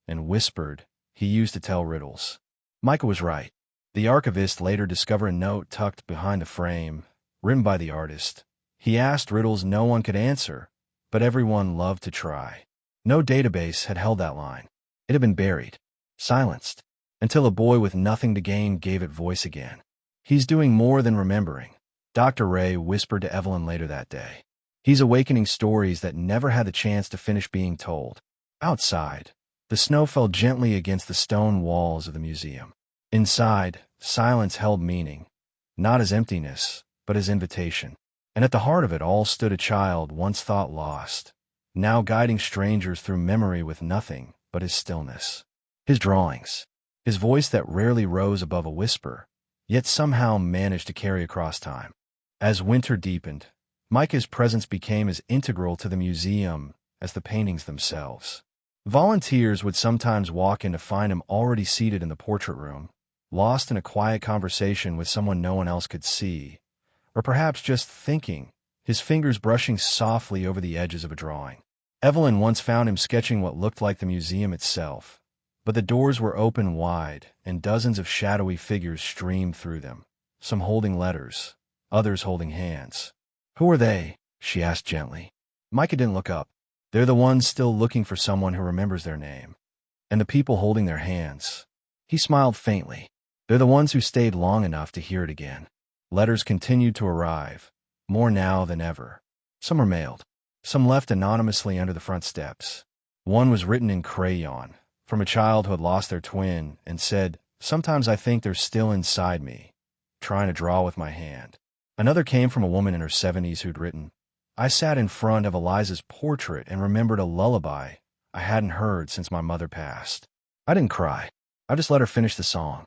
and whispered he used to tell riddles. Micah was right. The archivist later discovered a note tucked behind the frame, written by the artist. He asked riddles no one could answer, but everyone loved to try. No database had held that line. It had been buried, silenced, until a boy with nothing to gain gave it voice again. "He's doing more than remembering," Dr. Ray whispered to Evelyn later that day. "He's awakening stories that never had the chance to finish being told." Outside, the snow fell gently against the stone walls of the museum. Inside, silence held meaning, not as emptiness, but as invitation. And at the heart of it all stood a child once thought lost, now guiding strangers through memory with nothing but his stillness. His drawings, his voice that rarely rose above a whisper, yet somehow managed to carry across time. As winter deepened, Micah's presence became as integral to the museum as the paintings themselves. Volunteers would sometimes walk in to find him already seated in the portrait room, lost in a quiet conversation with someone no one else could see, or perhaps just thinking, his fingers brushing softly over the edges of a drawing. Evelyn once found him sketching what looked like the museum itself, but the doors were open wide and dozens of shadowy figures streamed through them, some holding letters, others holding hands. "Who are they?" she asked gently. Micah didn't look up. "They're the ones still looking for someone who remembers their name. And the people holding their hands." He smiled faintly. "They're the ones who stayed long enough to hear it again." Letters continued to arrive, more now than ever. Some were mailed, some left anonymously under the front steps. One was written in crayon, from a child who had lost their twin, and said, "Sometimes I think they're still inside me, trying to draw with my hand." Another came from a woman in her 70s who'd written, "I sat in front of Eliza's portrait and remembered a lullaby I hadn't heard since my mother passed. I didn't cry. I just let her finish the song."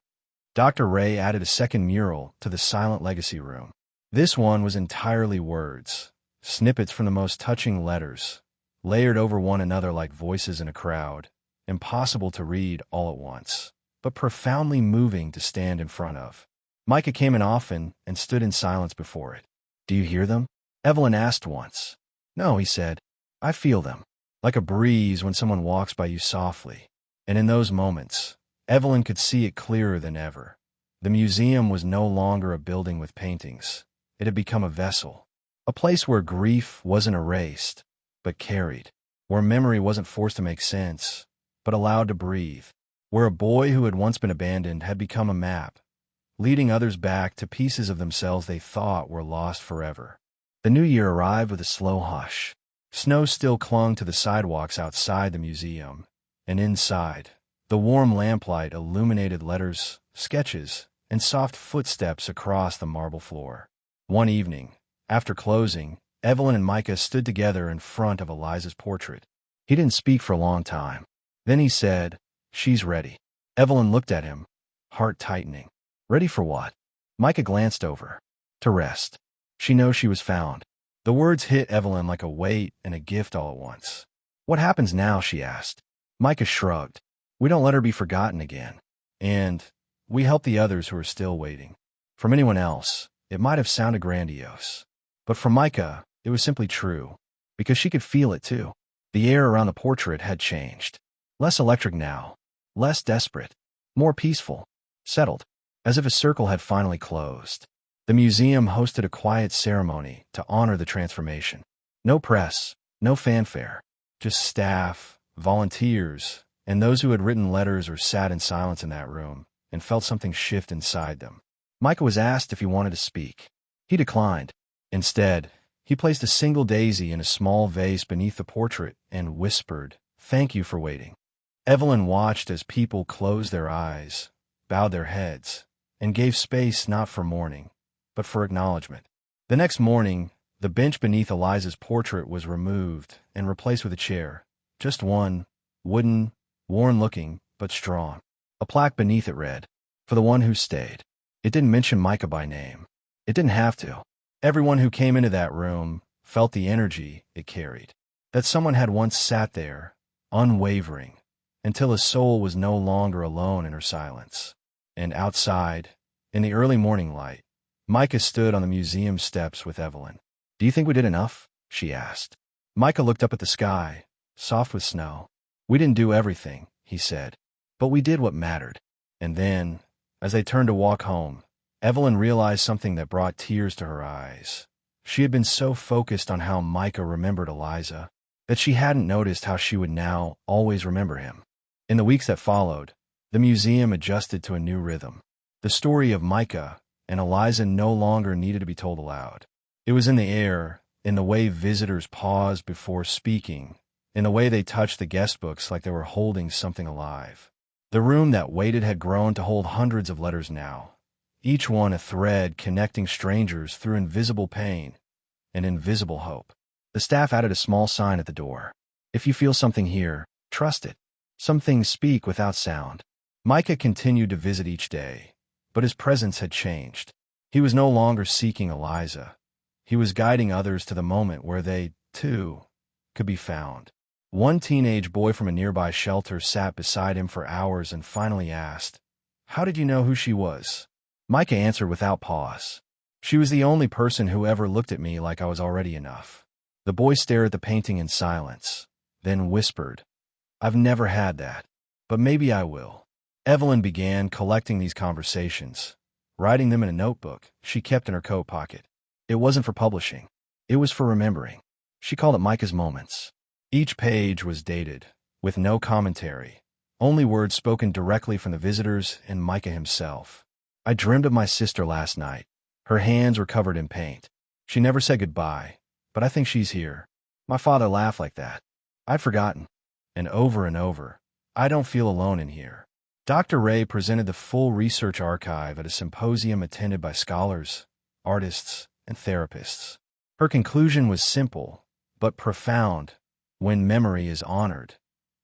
Dr. Ray added a second mural to the silent legacy room. This one was entirely words, snippets from the most touching letters, layered over one another like voices in a crowd, impossible to read all at once, but profoundly moving to stand in front of. Micah came in often and stood in silence before it. "Do you hear them?" Evelyn asked once. "No," he said. "I feel them, like a breeze when someone walks by you softly." And in those moments, Evelyn could see it clearer than ever. The museum was no longer a building with paintings. It had become a vessel, a place where grief wasn't erased, but carried, where memory wasn't forced to make sense, but allowed to breathe, where a boy who had once been abandoned had become a map, leading others back to pieces of themselves they thought were lost forever. The new year arrived with a slow hush. Snow still clung to the sidewalks outside the museum, and inside, the warm lamplight illuminated letters, sketches, and soft footsteps across the marble floor. One evening, after closing, Evelyn and Micah stood together in front of Eliza's portrait. He didn't speak for a long time. Then he said, "She's ready." Evelyn looked at him, heart tightening. "Ready for what?" Micah glanced over. "To rest. She knows she was found." The words hit Evelyn like a weight and a gift all at once. "What happens now?" she asked. Micah shrugged. "We don't let her be forgotten again. And we help the others who are still waiting." From anyone else, it might have sounded grandiose. But for Micah, it was simply true, because she could feel it too. The air around the portrait had changed. Less electric now, less desperate, more peaceful, settled, as if a circle had finally closed. The museum hosted a quiet ceremony to honor the transformation. No press, no fanfare, just staff, volunteers, and those who had written letters or sat in silence in that room and felt something shift inside them. Micah was asked if he wanted to speak. He declined. Instead, he placed a single daisy in a small vase beneath the portrait and whispered, "Thank you for waiting." Evelyn watched as people closed their eyes, bowed their heads, and gave space not for mourning, but for acknowledgement. The next morning, the bench beneath Eliza's portrait was removed and replaced with a chair, just one, wooden, worn-looking, but strong. A plaque beneath it read, "For the one who stayed." It didn't mention Micah by name. It didn't have to. Everyone who came into that room felt the energy it carried. That someone had once sat there, unwavering, until his soul was no longer alone in her silence. And outside, in the early morning light, Micah stood on the museum steps with Evelyn. "Do you think we did enough?" she asked. Micah looked up at the sky, soft with snow. "We didn't do everything," he said, "but we did what mattered." And then, as they turned to walk home, Evelyn realized something that brought tears to her eyes. She had been so focused on how Micah remembered Eliza that she hadn't noticed how she would now always remember him. In the weeks that followed, the museum adjusted to a new rhythm. The story of Micah and Eliza no longer needed to be told aloud. It was in the air, in the way visitors paused before speaking, in the way they touched the guest books like they were holding something alive. The room that waited had grown to hold hundreds of letters now, each one a thread connecting strangers through invisible pain and invisible hope. The staff added a small sign at the door. "If you feel something here, trust it. Some things speak without sound." Micah continued to visit each day, but his presence had changed. He was no longer seeking Eliza. He was guiding others to the moment where they, too, could be found. One teenage boy from a nearby shelter sat beside him for hours and finally asked, "How did you know who she was?" Micah answered without pause, "She was the only person who ever looked at me like I was already enough." The boy stared at the painting in silence, then whispered, "I've never had that, but maybe I will." Evelyn began collecting these conversations, writing them in a notebook she kept in her coat pocket. It wasn't for publishing. It was for remembering. She called it Micah's Moments. Each page was dated, with no commentary, only words spoken directly from the visitors and Micah himself. "I dreamed of my sister last night. Her hands were covered in paint. She never said goodbye, but I think she's here. My father laughed like that. I'd forgotten." And over, "I don't feel alone in here." Dr. Ray presented the full research archive at a symposium attended by scholars, artists, and therapists. Her conclusion was simple, but profound. When memory is honored,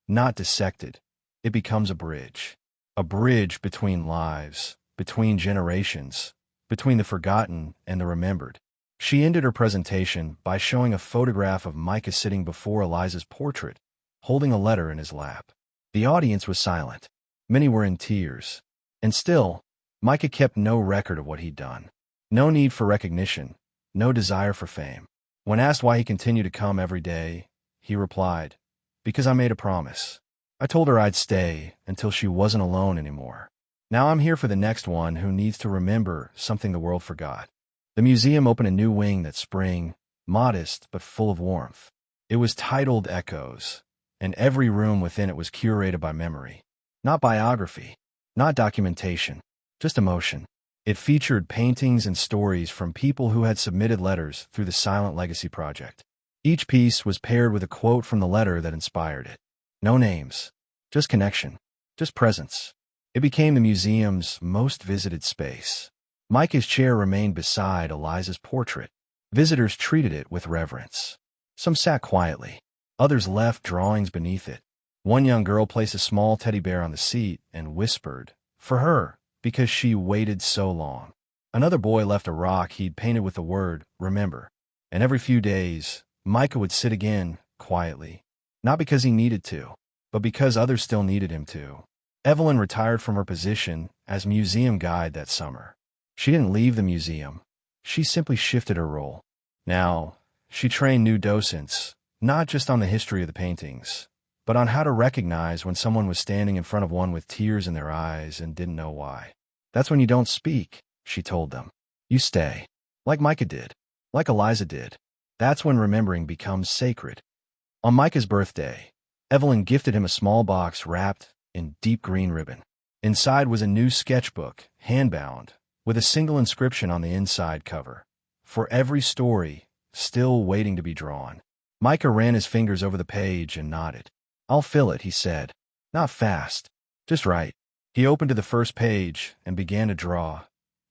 not dissected, it becomes a bridge. A bridge between lives, between generations, between the forgotten and the remembered. She ended her presentation by showing a photograph of Micah sitting before Eliza's portrait, holding a letter in his lap. The audience was silent. Many were in tears. And still, Micah kept no record of what he'd done. No need for recognition, no desire for fame. When asked why he continued to come every day, he replied, "Because I made a promise. I told her I'd stay until she wasn't alone anymore. Now I'm here for the next one who needs to remember something the world forgot." The museum opened a new wing that spring, modest but full of warmth. It was titled Echoes, and every room within it was curated by memory. Not biography, not documentation, just emotion. It featured paintings and stories from people who had submitted letters through the Silent Legacy Project. Each piece was paired with a quote from the letter that inspired it. No names, just connection, just presence. It became the museum's most visited space. Micah's chair remained beside Eliza's portrait. Visitors treated it with reverence. Some sat quietly. Others left drawings beneath it. One young girl placed a small teddy bear on the seat and whispered, "For her, because she waited so long." Another boy left a rock he'd painted with the word, "Remember." And every few days, Micah would sit again, quietly. Not because he needed to, but because others still needed him to. Evelyn retired from her position as museum guide that summer. She didn't leave the museum. She simply shifted her role. Now, she trained new docents, not just on the history of the paintings, but on how to recognize when someone was standing in front of one with tears in their eyes and didn't know why. "That's when you don't speak," she told them. "You stay. Like Micah did. Like Eliza did. That's when remembering becomes sacred." On Micah's birthday, Evelyn gifted him a small box wrapped in deep green ribbon. Inside was a new sketchbook, hand-bound, with a single inscription on the inside cover. For every story, still waiting to be drawn. Micah ran his fingers over the page and nodded. "I'll fill it," he said. "Not fast. Just right." He opened to the first page and began to draw.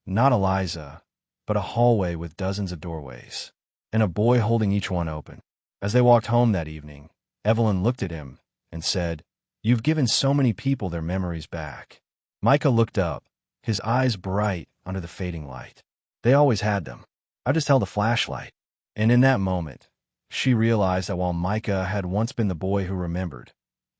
Not Eliza, but a hallway with dozens of doorways, and a boy holding each one open. As they walked home that evening, Evelyn looked at him and said, "You've given so many people their memories back." Micah looked up, his eyes bright under the fading light. They always had them. I just held a flashlight. And in that moment, she realized that while Micah had once been the boy who remembered,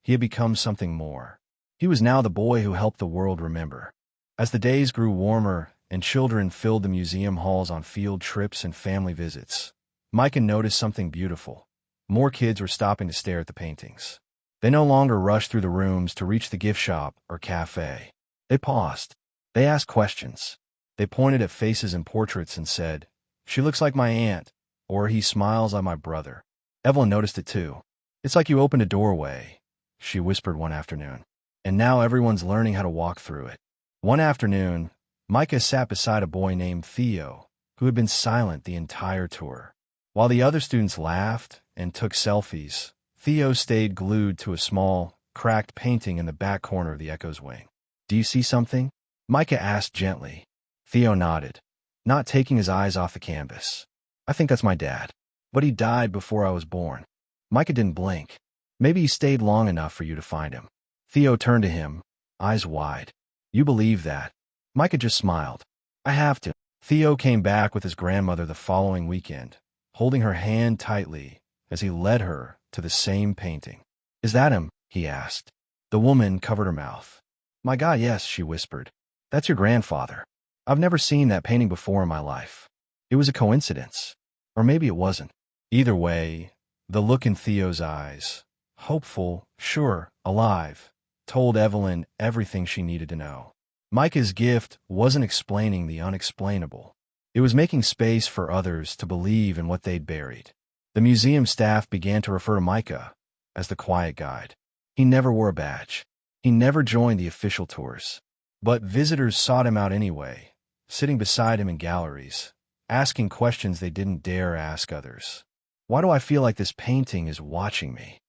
he had become something more. He was now the boy who helped the world remember. As the days grew warmer and children filled the museum halls on field trips and family visits, Micah noticed something beautiful. More kids were stopping to stare at the paintings. They no longer rushed through the rooms to reach the gift shop or cafe. They paused. They asked questions. They pointed at faces and portraits and said, "She looks like my aunt," or "He smiles like my brother." Evelyn noticed it too. "It's like you opened a doorway," she whispered one afternoon. "And now everyone's learning how to walk through it." One afternoon, Micah sat beside a boy named Theo, who had been silent the entire tour. While the other students laughed and took selfies, Theo stayed glued to a small, cracked painting in the back corner of the Echo's wing. "Do you see something?" Micah asked gently. Theo nodded, not taking his eyes off the canvas. "I think that's my dad. But he died before I was born." Micah didn't blink. "Maybe he stayed long enough for you to find him." Theo turned to him, eyes wide. "You believe that?" Micah just smiled. "I have to." Theo came back with his grandmother the following weekend, holding her hand tightly as he led her to the same painting. "Is that him?" he asked. The woman covered her mouth. "My God, yes," she whispered. "That's your grandfather. I've never seen that painting before in my life." It was a coincidence. Or maybe it wasn't. Either way, the look in Theo's eyes, hopeful, sure, alive, told Evelyn everything she needed to know. Micah's gift wasn't explaining the unexplainable. It was making space for others to believe in what they'd buried. The museum staff began to refer to Micah as the quiet guide. He never wore a badge. He never joined the official tours. But visitors sought him out anyway, sitting beside him in galleries, asking questions they didn't dare ask others. "Why do I feel like this painting is watching me?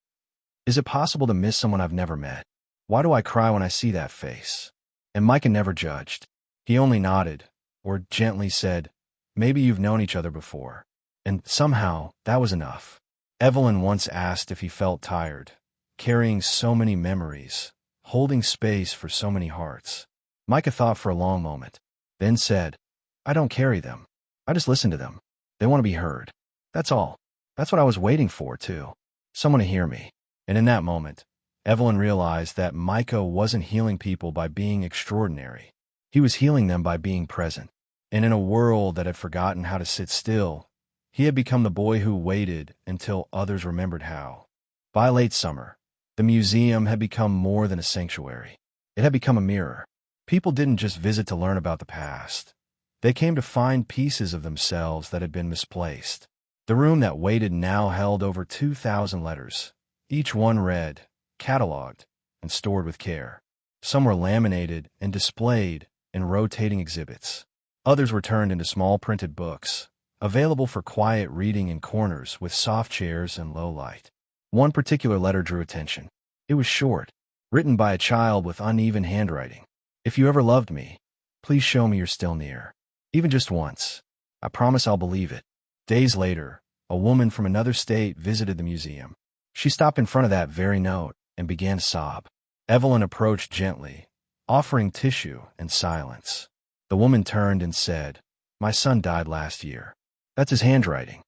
Is it possible to miss someone I've never met? Why do I cry when I see that face?" And Micah never judged. He only nodded, or gently said, "Maybe you've known each other before." And somehow, that was enough. Evelyn once asked if he felt tired, carrying so many memories, holding space for so many hearts. Micah thought for a long moment, then said, "I don't carry them. I just listen to them. They want to be heard. That's all. That's what I was waiting for, too. Someone to hear me." And in that moment, Evelyn realized that Micah wasn't healing people by being extraordinary. He was healing them by being present. And in a world that had forgotten how to sit still, he had become the boy who waited until others remembered how. By late summer, the museum had become more than a sanctuary. It had become a mirror. People didn't just visit to learn about the past. They came to find pieces of themselves that had been misplaced. The room that waited now held over 2,000 letters, each one read, cataloged, and stored with care. Some were laminated and displayed in rotating exhibits. Others were turned into small printed books, available for quiet reading in corners with soft chairs and low light. One particular letter drew attention. It was short, written by a child with uneven handwriting. "If you ever loved me, please show me you're still near. Even just once. I promise I'll believe it." Days later, a woman from another state visited the museum. She stopped in front of that very note and began to sob. Evelyn approached gently, offering tissue and silence. The woman turned and said, "My son died last year. That's his handwriting."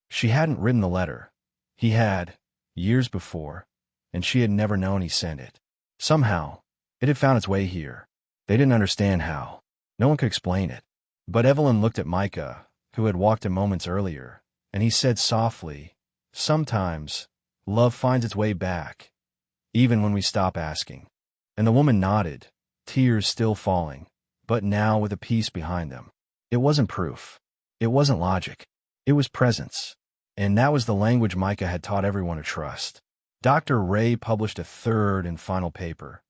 She hadn't written the letter. He had, years before, and she had never known he sent it. Somehow, it had found its way here. They didn't understand how. No one could explain it. But Evelyn looked at Micah, who had walked in moments earlier, and he said softly, "Sometimes, love finds its way back, even when we stop asking." And the woman nodded, tears still falling, but now with a peace behind them. It wasn't proof. It wasn't logic. It was presence. And that was the language Micah had taught everyone to trust. Dr. Ray published a third and final paper,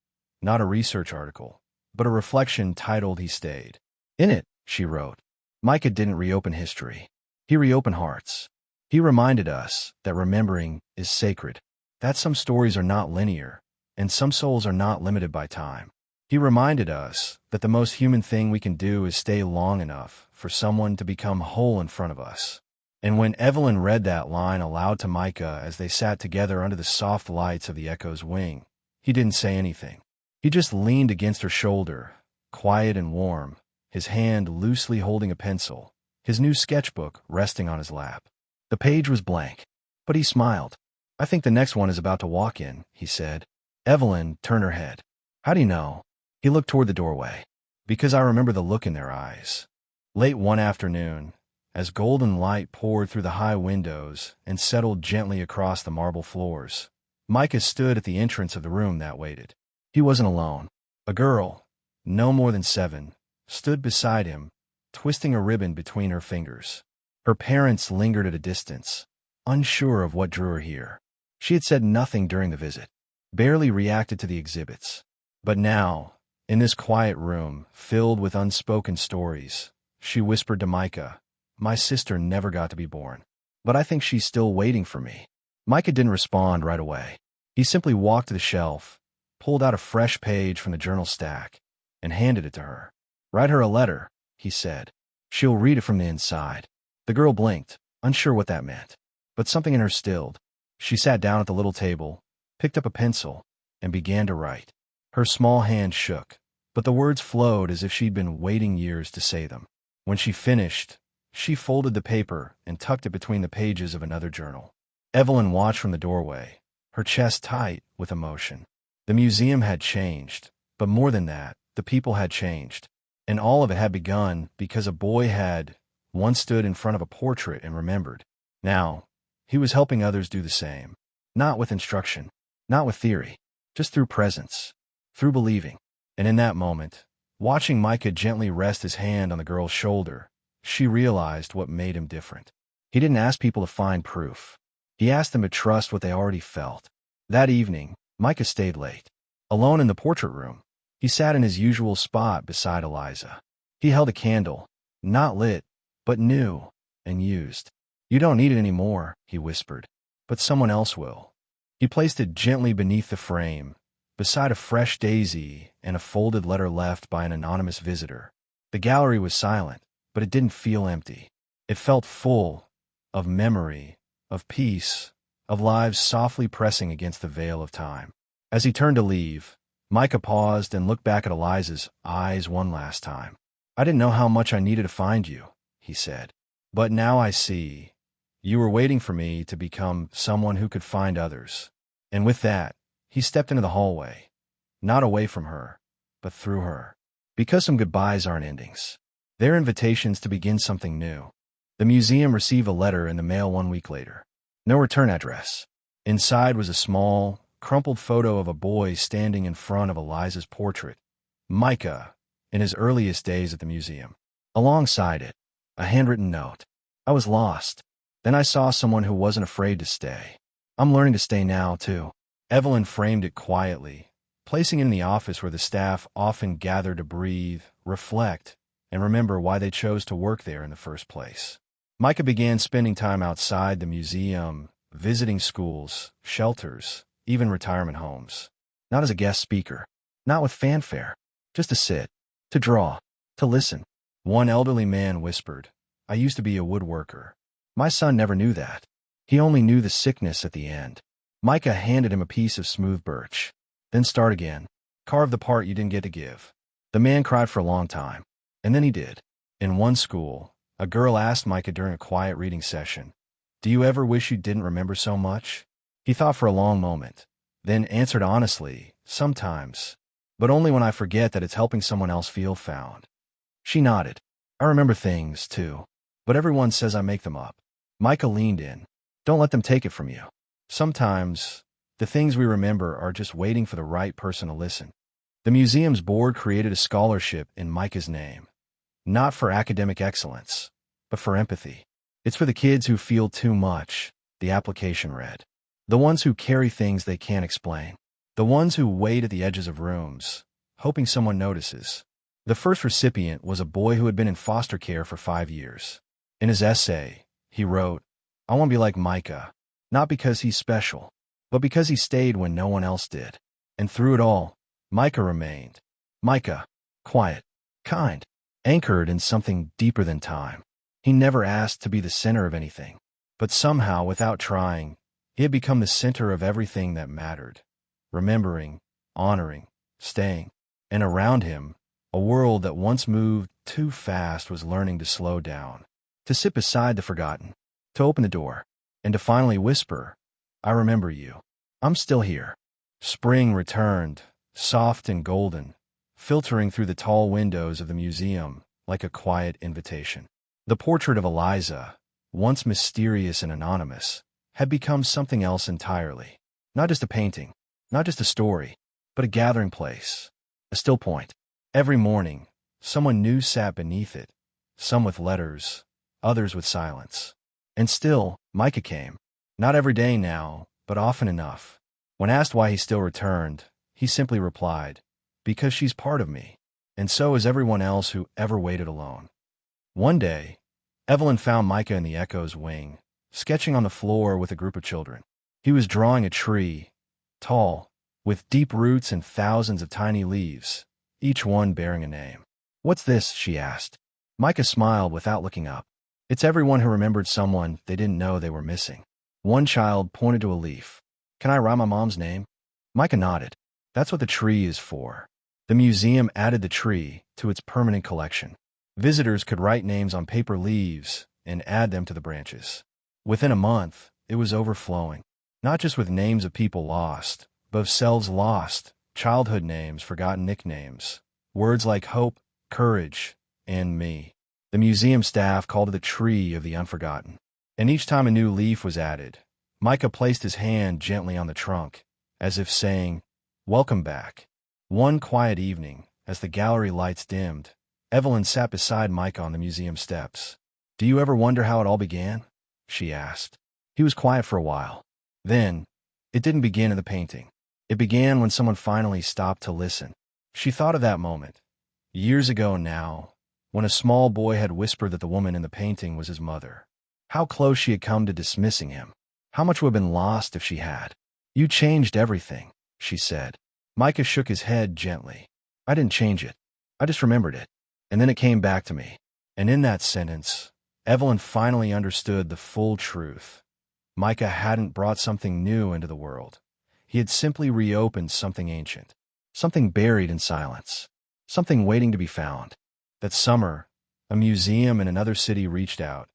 not a research article, but a reflection titled "He Stayed." In it, she wrote, Micah didn't reopen history. He reopened hearts. He reminded us that remembering is sacred, that some stories are not linear, and some souls are not limited by time. He reminded us that the most human thing we can do is stay long enough for someone to become whole in front of us. And when Evelyn read that line aloud to Micah as they sat together under the soft lights of the Echo's wing, he didn't say anything. He just leaned against her shoulder, quiet and warm, his hand loosely holding a pencil, his new sketchbook resting on his lap. The page was blank, but he smiled. "I think the next one is about to walk in," he said. Evelyn turned her head. "How do you know?" He looked toward the doorway. "Because I remember the look in their eyes." Late one afternoon, as golden light poured through the high windows and settled gently across the marble floors, Micah stood at the entrance of the room that waited. He wasn't alone. A girl, no more than 7, stood beside him, twisting a ribbon between her fingers. Her parents lingered at a distance, unsure of what drew her here. She had said nothing during the visit, barely reacted to the exhibits. But now, in this quiet room, filled with unspoken stories, she whispered to Micah, "My sister never got to be born, but I think she's still waiting for me." Micah didn't respond right away. He simply walked to the shelf, pulled out a fresh page from the journal stack, and handed it to her. "Write her a letter," he said. "She'll read it from the inside." The girl blinked, unsure what that meant. But something in her stilled. She sat down at the little table, picked up a pencil, and began to write. Her small hand shook, but the words flowed as if she'd been waiting years to say them. When she finished, she folded the paper and tucked it between the pages of another journal. Evelyn watched from the doorway, her chest tight with emotion. The museum had changed, but more than that, the people had changed. And all of it had begun because a boy had once stood in front of a portrait and remembered. Now, he was helping others do the same. Not with instruction, not with theory, just through presence, through believing. And in that moment, watching Micah gently rest his hand on the girl's shoulder, she realized what made him different. He didn't ask people to find proof. He asked them to trust what they already felt. That evening, Micah stayed late. Alone in the portrait room, he sat in his usual spot beside Eliza. He held a candle, not lit, but new and used. "You don't need it anymore," he whispered, "but someone else will." He placed it gently beneath the frame, beside a fresh daisy and a folded letter left by an anonymous visitor. The gallery was silent, but it didn't feel empty. It felt full of memory, of peace, of lives softly pressing against the veil of time. As he turned to leave, Micah paused and looked back at Eliza's eyes one last time. "I didn't know how much I needed to find you," he said. "But now I see. You were waiting for me to become someone who could find others." And with that, he stepped into the hallway, not away from her, but through her. Because some goodbyes aren't endings. They're invitations to begin something new. The museum received a letter in the mail 1 week later. No return address. Inside was a small, crumpled photo of a boy standing in front of Eliza's portrait, Micah, in his earliest days at the museum. Alongside it, a handwritten note. "I was lost. Then I saw someone who wasn't afraid to stay. I'm learning to stay now, too." Evelyn framed it quietly, placing it in the office where the staff often gathered to breathe, reflect, and remember why they chose to work there in the first place. Micah began spending time outside the museum, visiting schools, shelters, even retirement homes. Not as a guest speaker, not with fanfare, just to sit, to draw, to listen. One elderly man whispered, "I used to be a woodworker. My son never knew that. He only knew the sickness at the end." Micah handed him a piece of smooth birch. "Then start again. Carve the part you didn't get to give." The man cried for a long time, and then he did. In one school, a girl asked Micah during a quiet reading session, "Do you ever wish you didn't remember so much?" He thought for a long moment, then answered honestly, "Sometimes, but only when I forget that it's helping someone else feel found." She nodded. "I remember things, too, but everyone says I make them up." Micah leaned in. "Don't let them take it from you. Sometimes, the things we remember are just waiting for the right person to listen." The museum's board created a scholarship in Micah's name, not for academic excellence, but for empathy. "It's for the kids who feel too much," the application read. "The ones who carry things they can't explain. The ones who wait at the edges of rooms, hoping someone notices." The first recipient was a boy who had been in foster care for 5 years. In his essay, he wrote, "I want to be like Micah, not because he's special, but because he stayed when no one else did." And through it all, Micah remained. Micah, quiet, kind, anchored in something deeper than time. He never asked to be the center of anything, but somehow, without trying, he had become the center of everything that mattered. Remembering, honoring, staying. And around him, a world that once moved too fast was learning to slow down, to sit beside the forgotten, to open the door, and to finally whisper, "I remember you. I'm still here." Spring returned, soft and golden, filtering through the tall windows of the museum like a quiet invitation. The portrait of Eliza, once mysterious and anonymous, had become something else entirely. Not just a painting, not just a story, but a gathering place, a still point. Every morning, someone new sat beneath it, some with letters, others with silence. And still, Micah came. Not every day now, but often enough. When asked why he still returned, he simply replied, "Because she's part of me, and so is everyone else who ever waited alone." One day, Evelyn found Micah in the Echo's wing, sketching on the floor with a group of children. He was drawing a tree, tall, with deep roots and thousands of tiny leaves, each one bearing a name. "What's this?" she asked. Micah smiled without looking up. "It's everyone who remembered someone they didn't know they were missing." One child pointed to a leaf. "Can I write my mom's name?" Micah nodded. "That's what the tree is for." The museum added the tree to its permanent collection. Visitors could write names on paper leaves and add them to the branches. Within a month, it was overflowing, not just with names of people lost, but of selves lost, childhood names, forgotten nicknames, words like hope, courage, and me. The museum staff called it the Tree of the Unforgotten. And each time a new leaf was added, Micah placed his hand gently on the trunk, as if saying, "Welcome back." One quiet evening, as the gallery lights dimmed, Evelyn sat beside Micah on the museum steps. "Do you ever wonder how it all began?" she asked. He was quiet for a while. Then, "It didn't begin in the painting. It began when someone finally stopped to listen." She thought of that moment, years ago now, when a small boy had whispered that the woman in the painting was his mother. How close she had come to dismissing him. How much would have been lost if she had. "You changed everything," she said. Micah shook his head gently. "I didn't change it. I just remembered it. And then it came back to me." And in that sentence, Evelyn finally understood the full truth. Micah hadn't brought something new into the world. He had simply reopened something ancient, something buried in silence, something waiting to be found. That summer, a museum in another city reached out,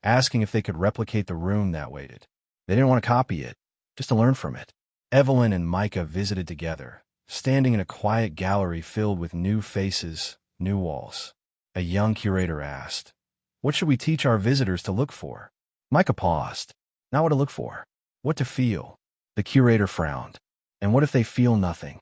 asking if they could replicate the room that waited. They didn't want to copy it, just to learn from it. Evelyn and Micah visited together, standing in a quiet gallery filled with new faces, new walls. A young curator asked, "What should we teach our visitors to look for?" Micah paused. Not what to look for, what to feel. The curator frowned. "And what if they feel nothing?"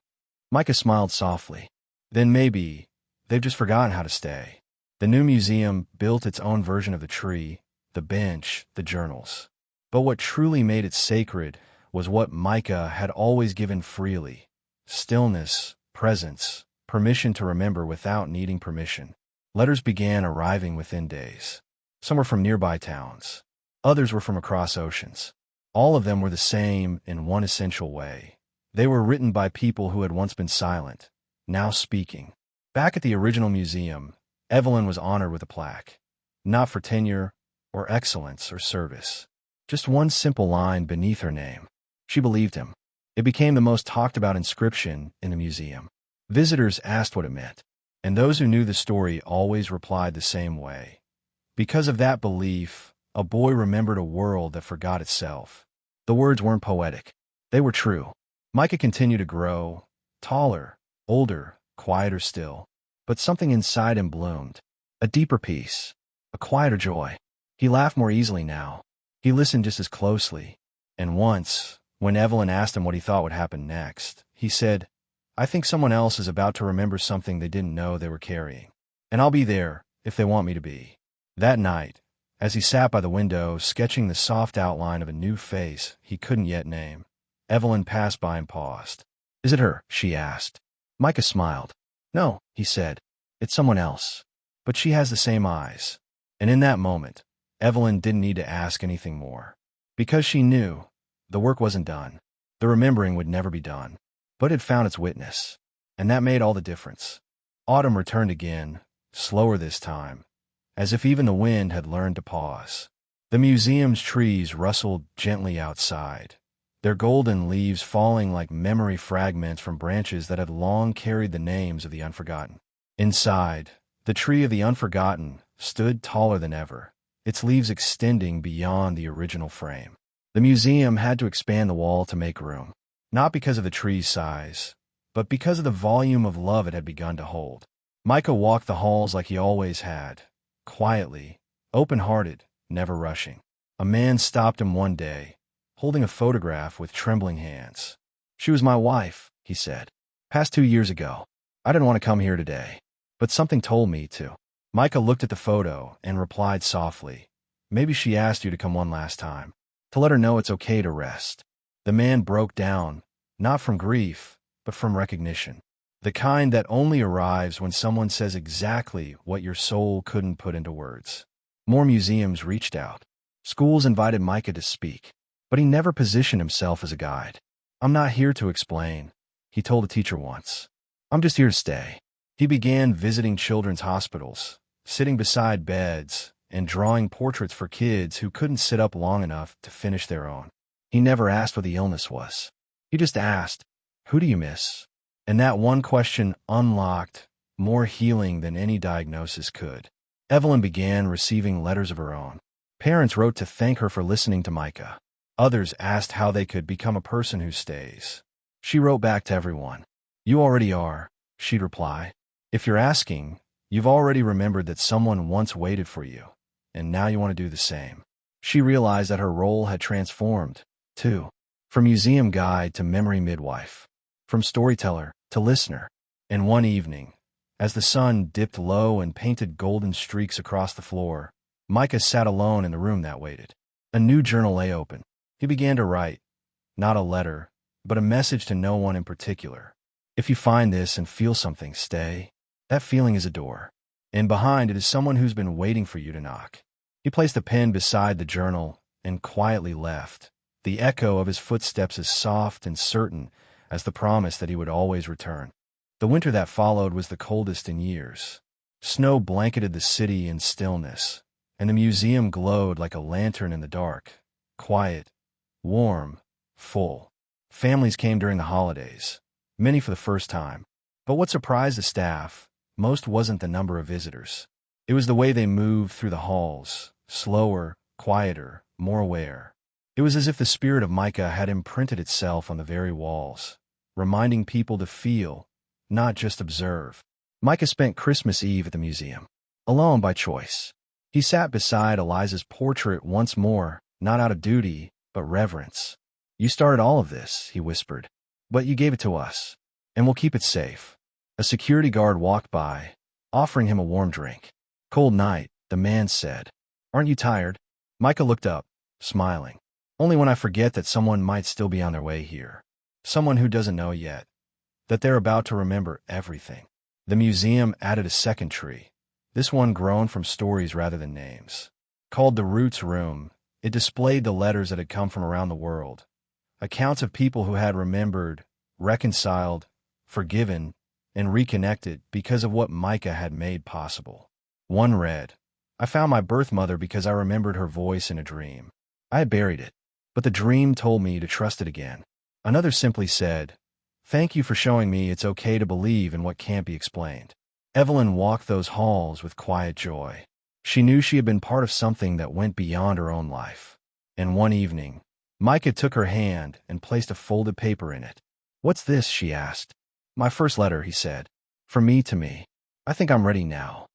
Micah smiled softly. "Then maybe they've just forgotten how to stay." The new museum built its own version of the tree, the bench, the journals. But what truly made it sacred was what Micah had always given freely: stillness, presence, permission to remember without needing permission. Letters began arriving within days. Some were from nearby towns. Others were from across oceans. All of them were the same in one essential way. They were written by people who had once been silent, now speaking. Back at the original museum, Evelyn was honored with a plaque. Not for tenure, or excellence, or service. Just one simple line beneath her name. She believed him. It became the most talked about inscription in the museum. Visitors asked what it meant, and those who knew the story always replied the same way. Because of that belief, a boy remembered a world that forgot itself. The words weren't poetic. They were true. Micah continued to grow, taller, older, quieter still. But something inside him bloomed. A deeper peace, a quieter joy. He laughed more easily now. He listened just as closely. And once, when Evelyn asked him what he thought would happen next, he said, "I think someone else is about to remember something they didn't know they were carrying. And I'll be there if they want me to be." That night, as he sat by the window sketching the soft outline of a new face he couldn't yet name, Evelyn passed by and paused. "Is it her?" she asked. Micah smiled. "No," he said. "It's someone else. But she has the same eyes." And in that moment, Evelyn didn't need to ask anything more. Because she knew the work wasn't done. The remembering would never be done. But it found its witness. And that made all the difference. Autumn returned again, slower this time, as if even the wind had learned to pause. The museum's trees rustled gently outside. their golden leaves falling like memory fragments from branches that had long carried the names of the unforgotten. Inside, the tree of the unforgotten stood taller than ever, its leaves extending beyond the original frame. The museum had to expand the wall to make room, not because of the tree's size, but because of the volume of love it had begun to hold. Micah walked the halls like he always had, quietly, open-hearted, never rushing. A man stopped him one day, holding a photograph with trembling hands. "She was my wife," he said. "Passed 2 years ago. I didn't want to come here today, but something told me to." Micah looked at the photo and replied softly, "Maybe she asked you to come one last time, to let her know it's okay to rest." The man broke down, not from grief, but from recognition. The kind that only arrives when someone says exactly what your soul couldn't put into words. More museums reached out. Schools invited Micah to speak, but he never positioned himself as a guide. "I'm not here to explain," he told a teacher once. "I'm just here to stay." He began visiting children's hospitals, sitting beside beds, and drawing portraits for kids who couldn't sit up long enough to finish their own. He never asked what the illness was. He just asked, "Who do you miss?" And that one question unlocked more healing than any diagnosis could. Evelyn began receiving letters of her own. Parents wrote to thank her for listening to Micah. Others asked how they could become a person who stays. She wrote back to everyone. "You already are," she'd reply. "If you're asking, you've already remembered that someone once waited for you, and now you want to do the same." She realized that her role had transformed, too, from museum guide to memory midwife, from storyteller to listener. And one evening, as the sun dipped low and painted golden streaks across the floor, Micah sat alone in the room that waited. A new journal lay open. He began to write, not a letter, but a message to no one in particular. "If you find this and feel something, stay. That feeling is a door, and behind it is someone who's been waiting for you to knock." He placed a pen beside the journal and quietly left, the echo of his footsteps as soft and certain as the promise that he would always return. The winter that followed was the coldest in years. Snow blanketed the city in stillness, and the museum glowed like a lantern in the dark, quiet, warm, full. Families came during the holidays, many for the first time. But what surprised the staff most wasn't the number of visitors. It was the way they moved through the halls, slower, quieter, more aware. It was as if the spirit of Micah had imprinted itself on the very walls, reminding people to feel, not just observe. Micah spent Christmas Eve at the museum, alone by choice. He sat beside Eliza's portrait once more, not out of duty, but reverence. "You started all of this," he whispered, "but you gave it to us, and we'll keep it safe." A security guard walked by, offering him a warm drink. "Cold night," the man said. "Aren't you tired?" Micah looked up, smiling. "Only when I forget that someone might still be on their way here. Someone who doesn't know yet, that they're about to remember everything." The museum added a second tree, this one grown from stories rather than names. Called the Roots Room, it displayed the letters that had come from around the world, accounts of people who had remembered, reconciled, forgiven, and reconnected because of what Micah had made possible. One read, "I found my birth mother because I remembered her voice in a dream. I had buried it, but the dream told me to trust it again." Another simply said, "Thank you for showing me it's okay to believe in what can't be explained." Evelyn walked those halls with quiet joy. She knew she had been part of something that went beyond her own life. And one evening, Micah took her hand and placed a folded paper in it. "What's this?" she asked. "My first letter," he said. "From me to me. I think I'm ready now."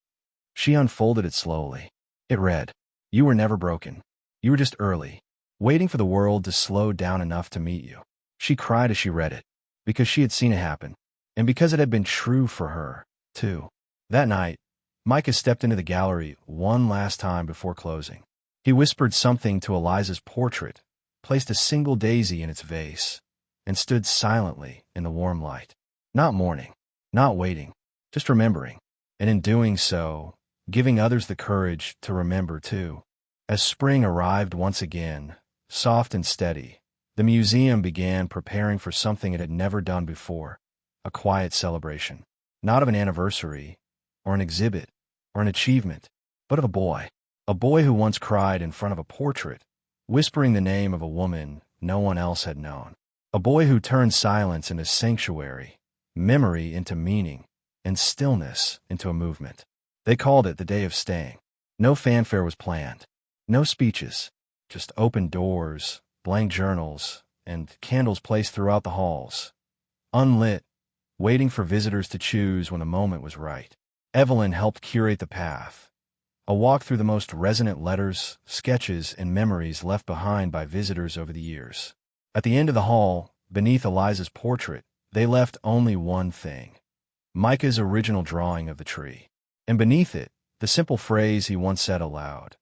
She unfolded it slowly. It read, "You were never broken. You were just early, waiting for the world to slow down enough to meet you." She cried as she read it, because she had seen it happen, and because it had been true for her, too. That night, Micah stepped into the gallery one last time before closing. He whispered something to Eliza's portrait, placed a single daisy in its vase, and stood silently in the warm light. Not mourning, not waiting, just remembering. And in doing so, giving others the courage to remember too. As spring arrived once again, soft and steady, the museum began preparing for something it had never done before, a quiet celebration. Not of an anniversary, or an exhibit, or an achievement, but of a boy who once cried in front of a portrait, whispering the name of a woman no one else had known. A boy who turned silence into sanctuary, memory into meaning, and stillness into a movement. They called it the Day of Staying. No fanfare was planned. No speeches. Just open doors, blank journals, and candles placed throughout the halls. Unlit, waiting for visitors to choose when the moment was right. Evelyn helped curate the path. A walk through the most resonant letters, sketches, and memories left behind by visitors over the years. At the end of the hall, beneath Eliza's portrait, they left only one thing: Micah's original drawing of the tree. And beneath it, the simple phrase he once said aloud: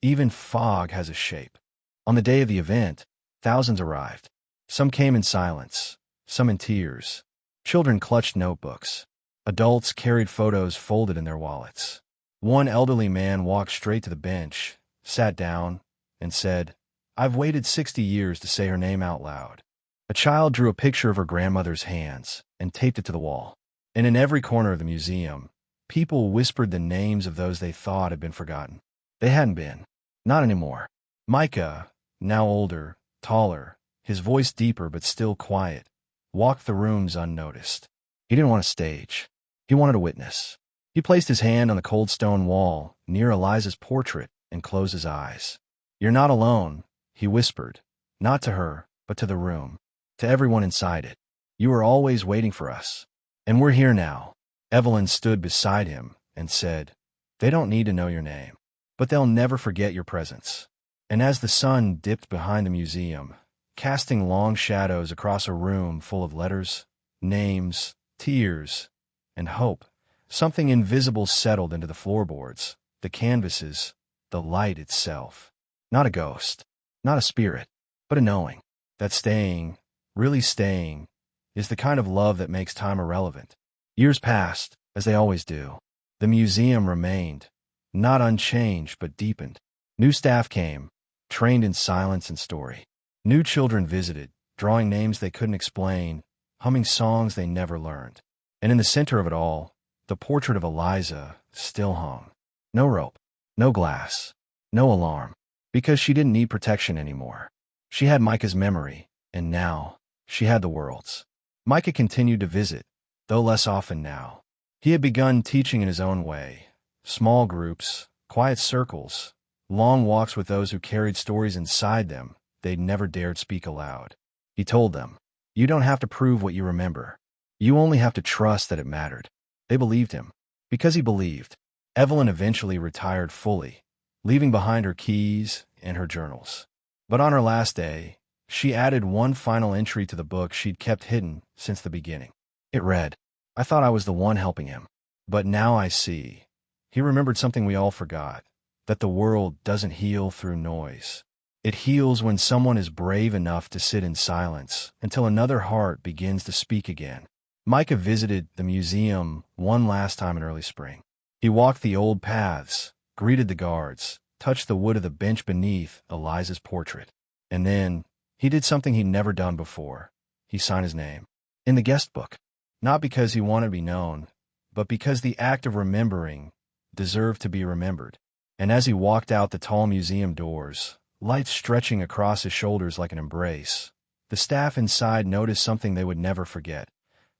"Even fog has a shape." On the day of the event, thousands arrived. Some came in silence, some in tears. Children clutched notebooks. Adults carried photos folded in their wallets. One elderly man walked straight to the bench, sat down, and said, "I've waited 60 years to say her name out loud." A child drew a picture of her grandmother's hands and taped it to the wall. And in every corner of the museum, people whispered the names of those they thought had been forgotten. They hadn't been. Not anymore. Micah, now older, taller, his voice deeper but still quiet, walked the rooms unnoticed. He didn't want a stage. He wanted a witness. He placed his hand on the cold stone wall near Eliza's portrait and closed his eyes. "You're not alone," he whispered, not to her, but to the room, to everyone inside it. "You were always waiting for us. And we're here now." Evelyn stood beside him and said, "They don't need to know your name, but they'll never forget your presence." And as the sun dipped behind the museum, casting long shadows across a room full of letters, names, tears, and hope, something invisible settled into the floorboards, the canvases, the light itself. Not a ghost, not a spirit, but a knowing that staying, really staying, is the kind of love that makes time irrelevant. Years passed, as they always do. The museum remained, not unchanged but deepened. New staff came, trained in silence and story. New children visited, drawing names they couldn't explain, humming songs they never learned. And in the center of it all, the portrait of Eliza still hung. No rope, no glass, no alarm, because she didn't need protection anymore. She had Micah's memory, and now she had the world's. Micah continued to visit, though less often now. He had begun teaching in his own way. Small groups, quiet circles, long walks with those who carried stories inside them they'd never dared speak aloud. He told them, "You don't have to prove what you remember. You only have to trust that it mattered." They believed him. Because he believed, Evelyn eventually retired fully, leaving behind her keys and her journals. But on her last day, she added one final entry to the book she'd kept hidden since the beginning. It read, "I thought I was the one helping him, but now I see." He remembered something we all forgot, that the world doesn't heal through noise. It heals when someone is brave enough to sit in silence until another heart begins to speak again. Micah visited the museum one last time in early spring. He walked the old paths, greeted the guards, touched the wood of the bench beneath Eliza's portrait. And then he did something he'd never done before. He signed his name in the guest book, not because he wanted to be known, but because the act of remembering deserved to be remembered. And as he walked out the tall museum doors, light stretching across his shoulders like an embrace, the staff inside noticed something they would never forget.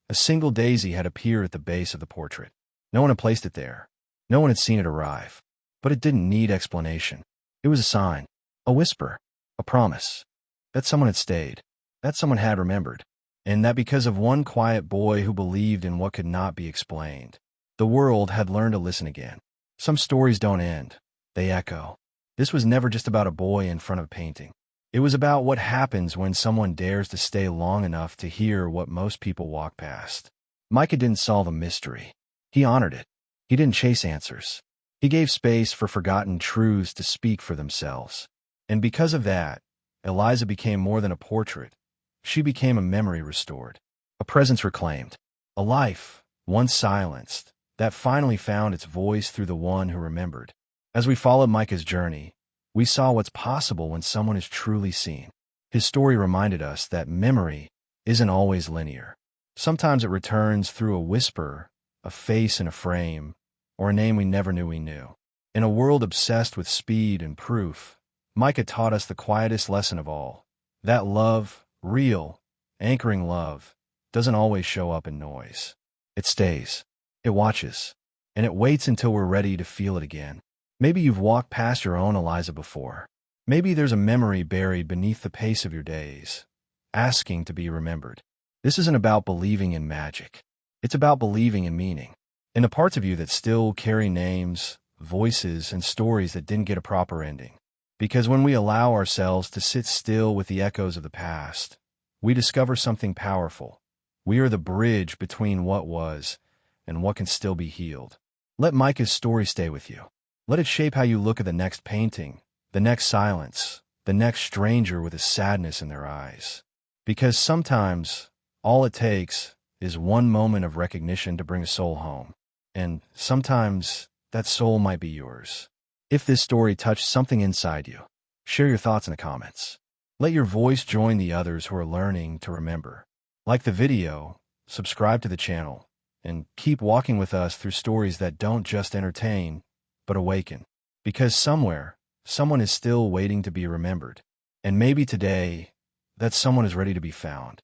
A single daisy had appeared at the base of the portrait. No one had placed it there. No one had seen it arrive. But it didn't need explanation. It was a sign, a whisper, a promise, that someone had stayed, that someone had remembered, and that because of one quiet boy who believed in what could not be explained, the world had learned to listen again. Some stories don't end. They echo. This was never just about a boy in front of a painting. It was about what happens when someone dares to stay long enough to hear what most people walk past. Micah didn't solve a mystery. He honored it. He didn't chase answers. He gave space for forgotten truths to speak for themselves. And because of that, Eliza became more than a portrait. She became a memory restored, a presence reclaimed, a life, once silenced, that finally found its voice through the one who remembered. As we followed Micah's journey, we saw what's possible when someone is truly seen. His story reminded us that memory isn't always linear. Sometimes it returns through a whisper, a face in a frame, or a name we never knew we knew. In a world obsessed with speed and proof, Micah taught us the quietest lesson of all. That love, real, anchoring love, doesn't always show up in noise. It stays. It watches. And it waits until we're ready to feel it again. Maybe you've walked past your own Eliza before. Maybe there's a memory buried beneath the pace of your days, asking to be remembered. This isn't about believing in magic. It's about believing in meaning. In the parts of you that still carry names, voices, and stories that didn't get a proper ending. Because when we allow ourselves to sit still with the echoes of the past, we discover something powerful. We are the bridge between what was and what can still be healed. Let Micah's story stay with you. Let it shape how you look at the next painting, the next silence, the next stranger with a sadness in their eyes. Because sometimes all it takes is one moment of recognition to bring a soul home. And sometimes that soul might be yours. If this story touched something inside you, share your thoughts in the comments. Let your voice join the others who are learning to remember. Like the video, subscribe to the channel, and keep walking with us through stories that don't just entertain, but awaken. Because somewhere, someone is still waiting to be remembered. And maybe today, that someone is ready to be found.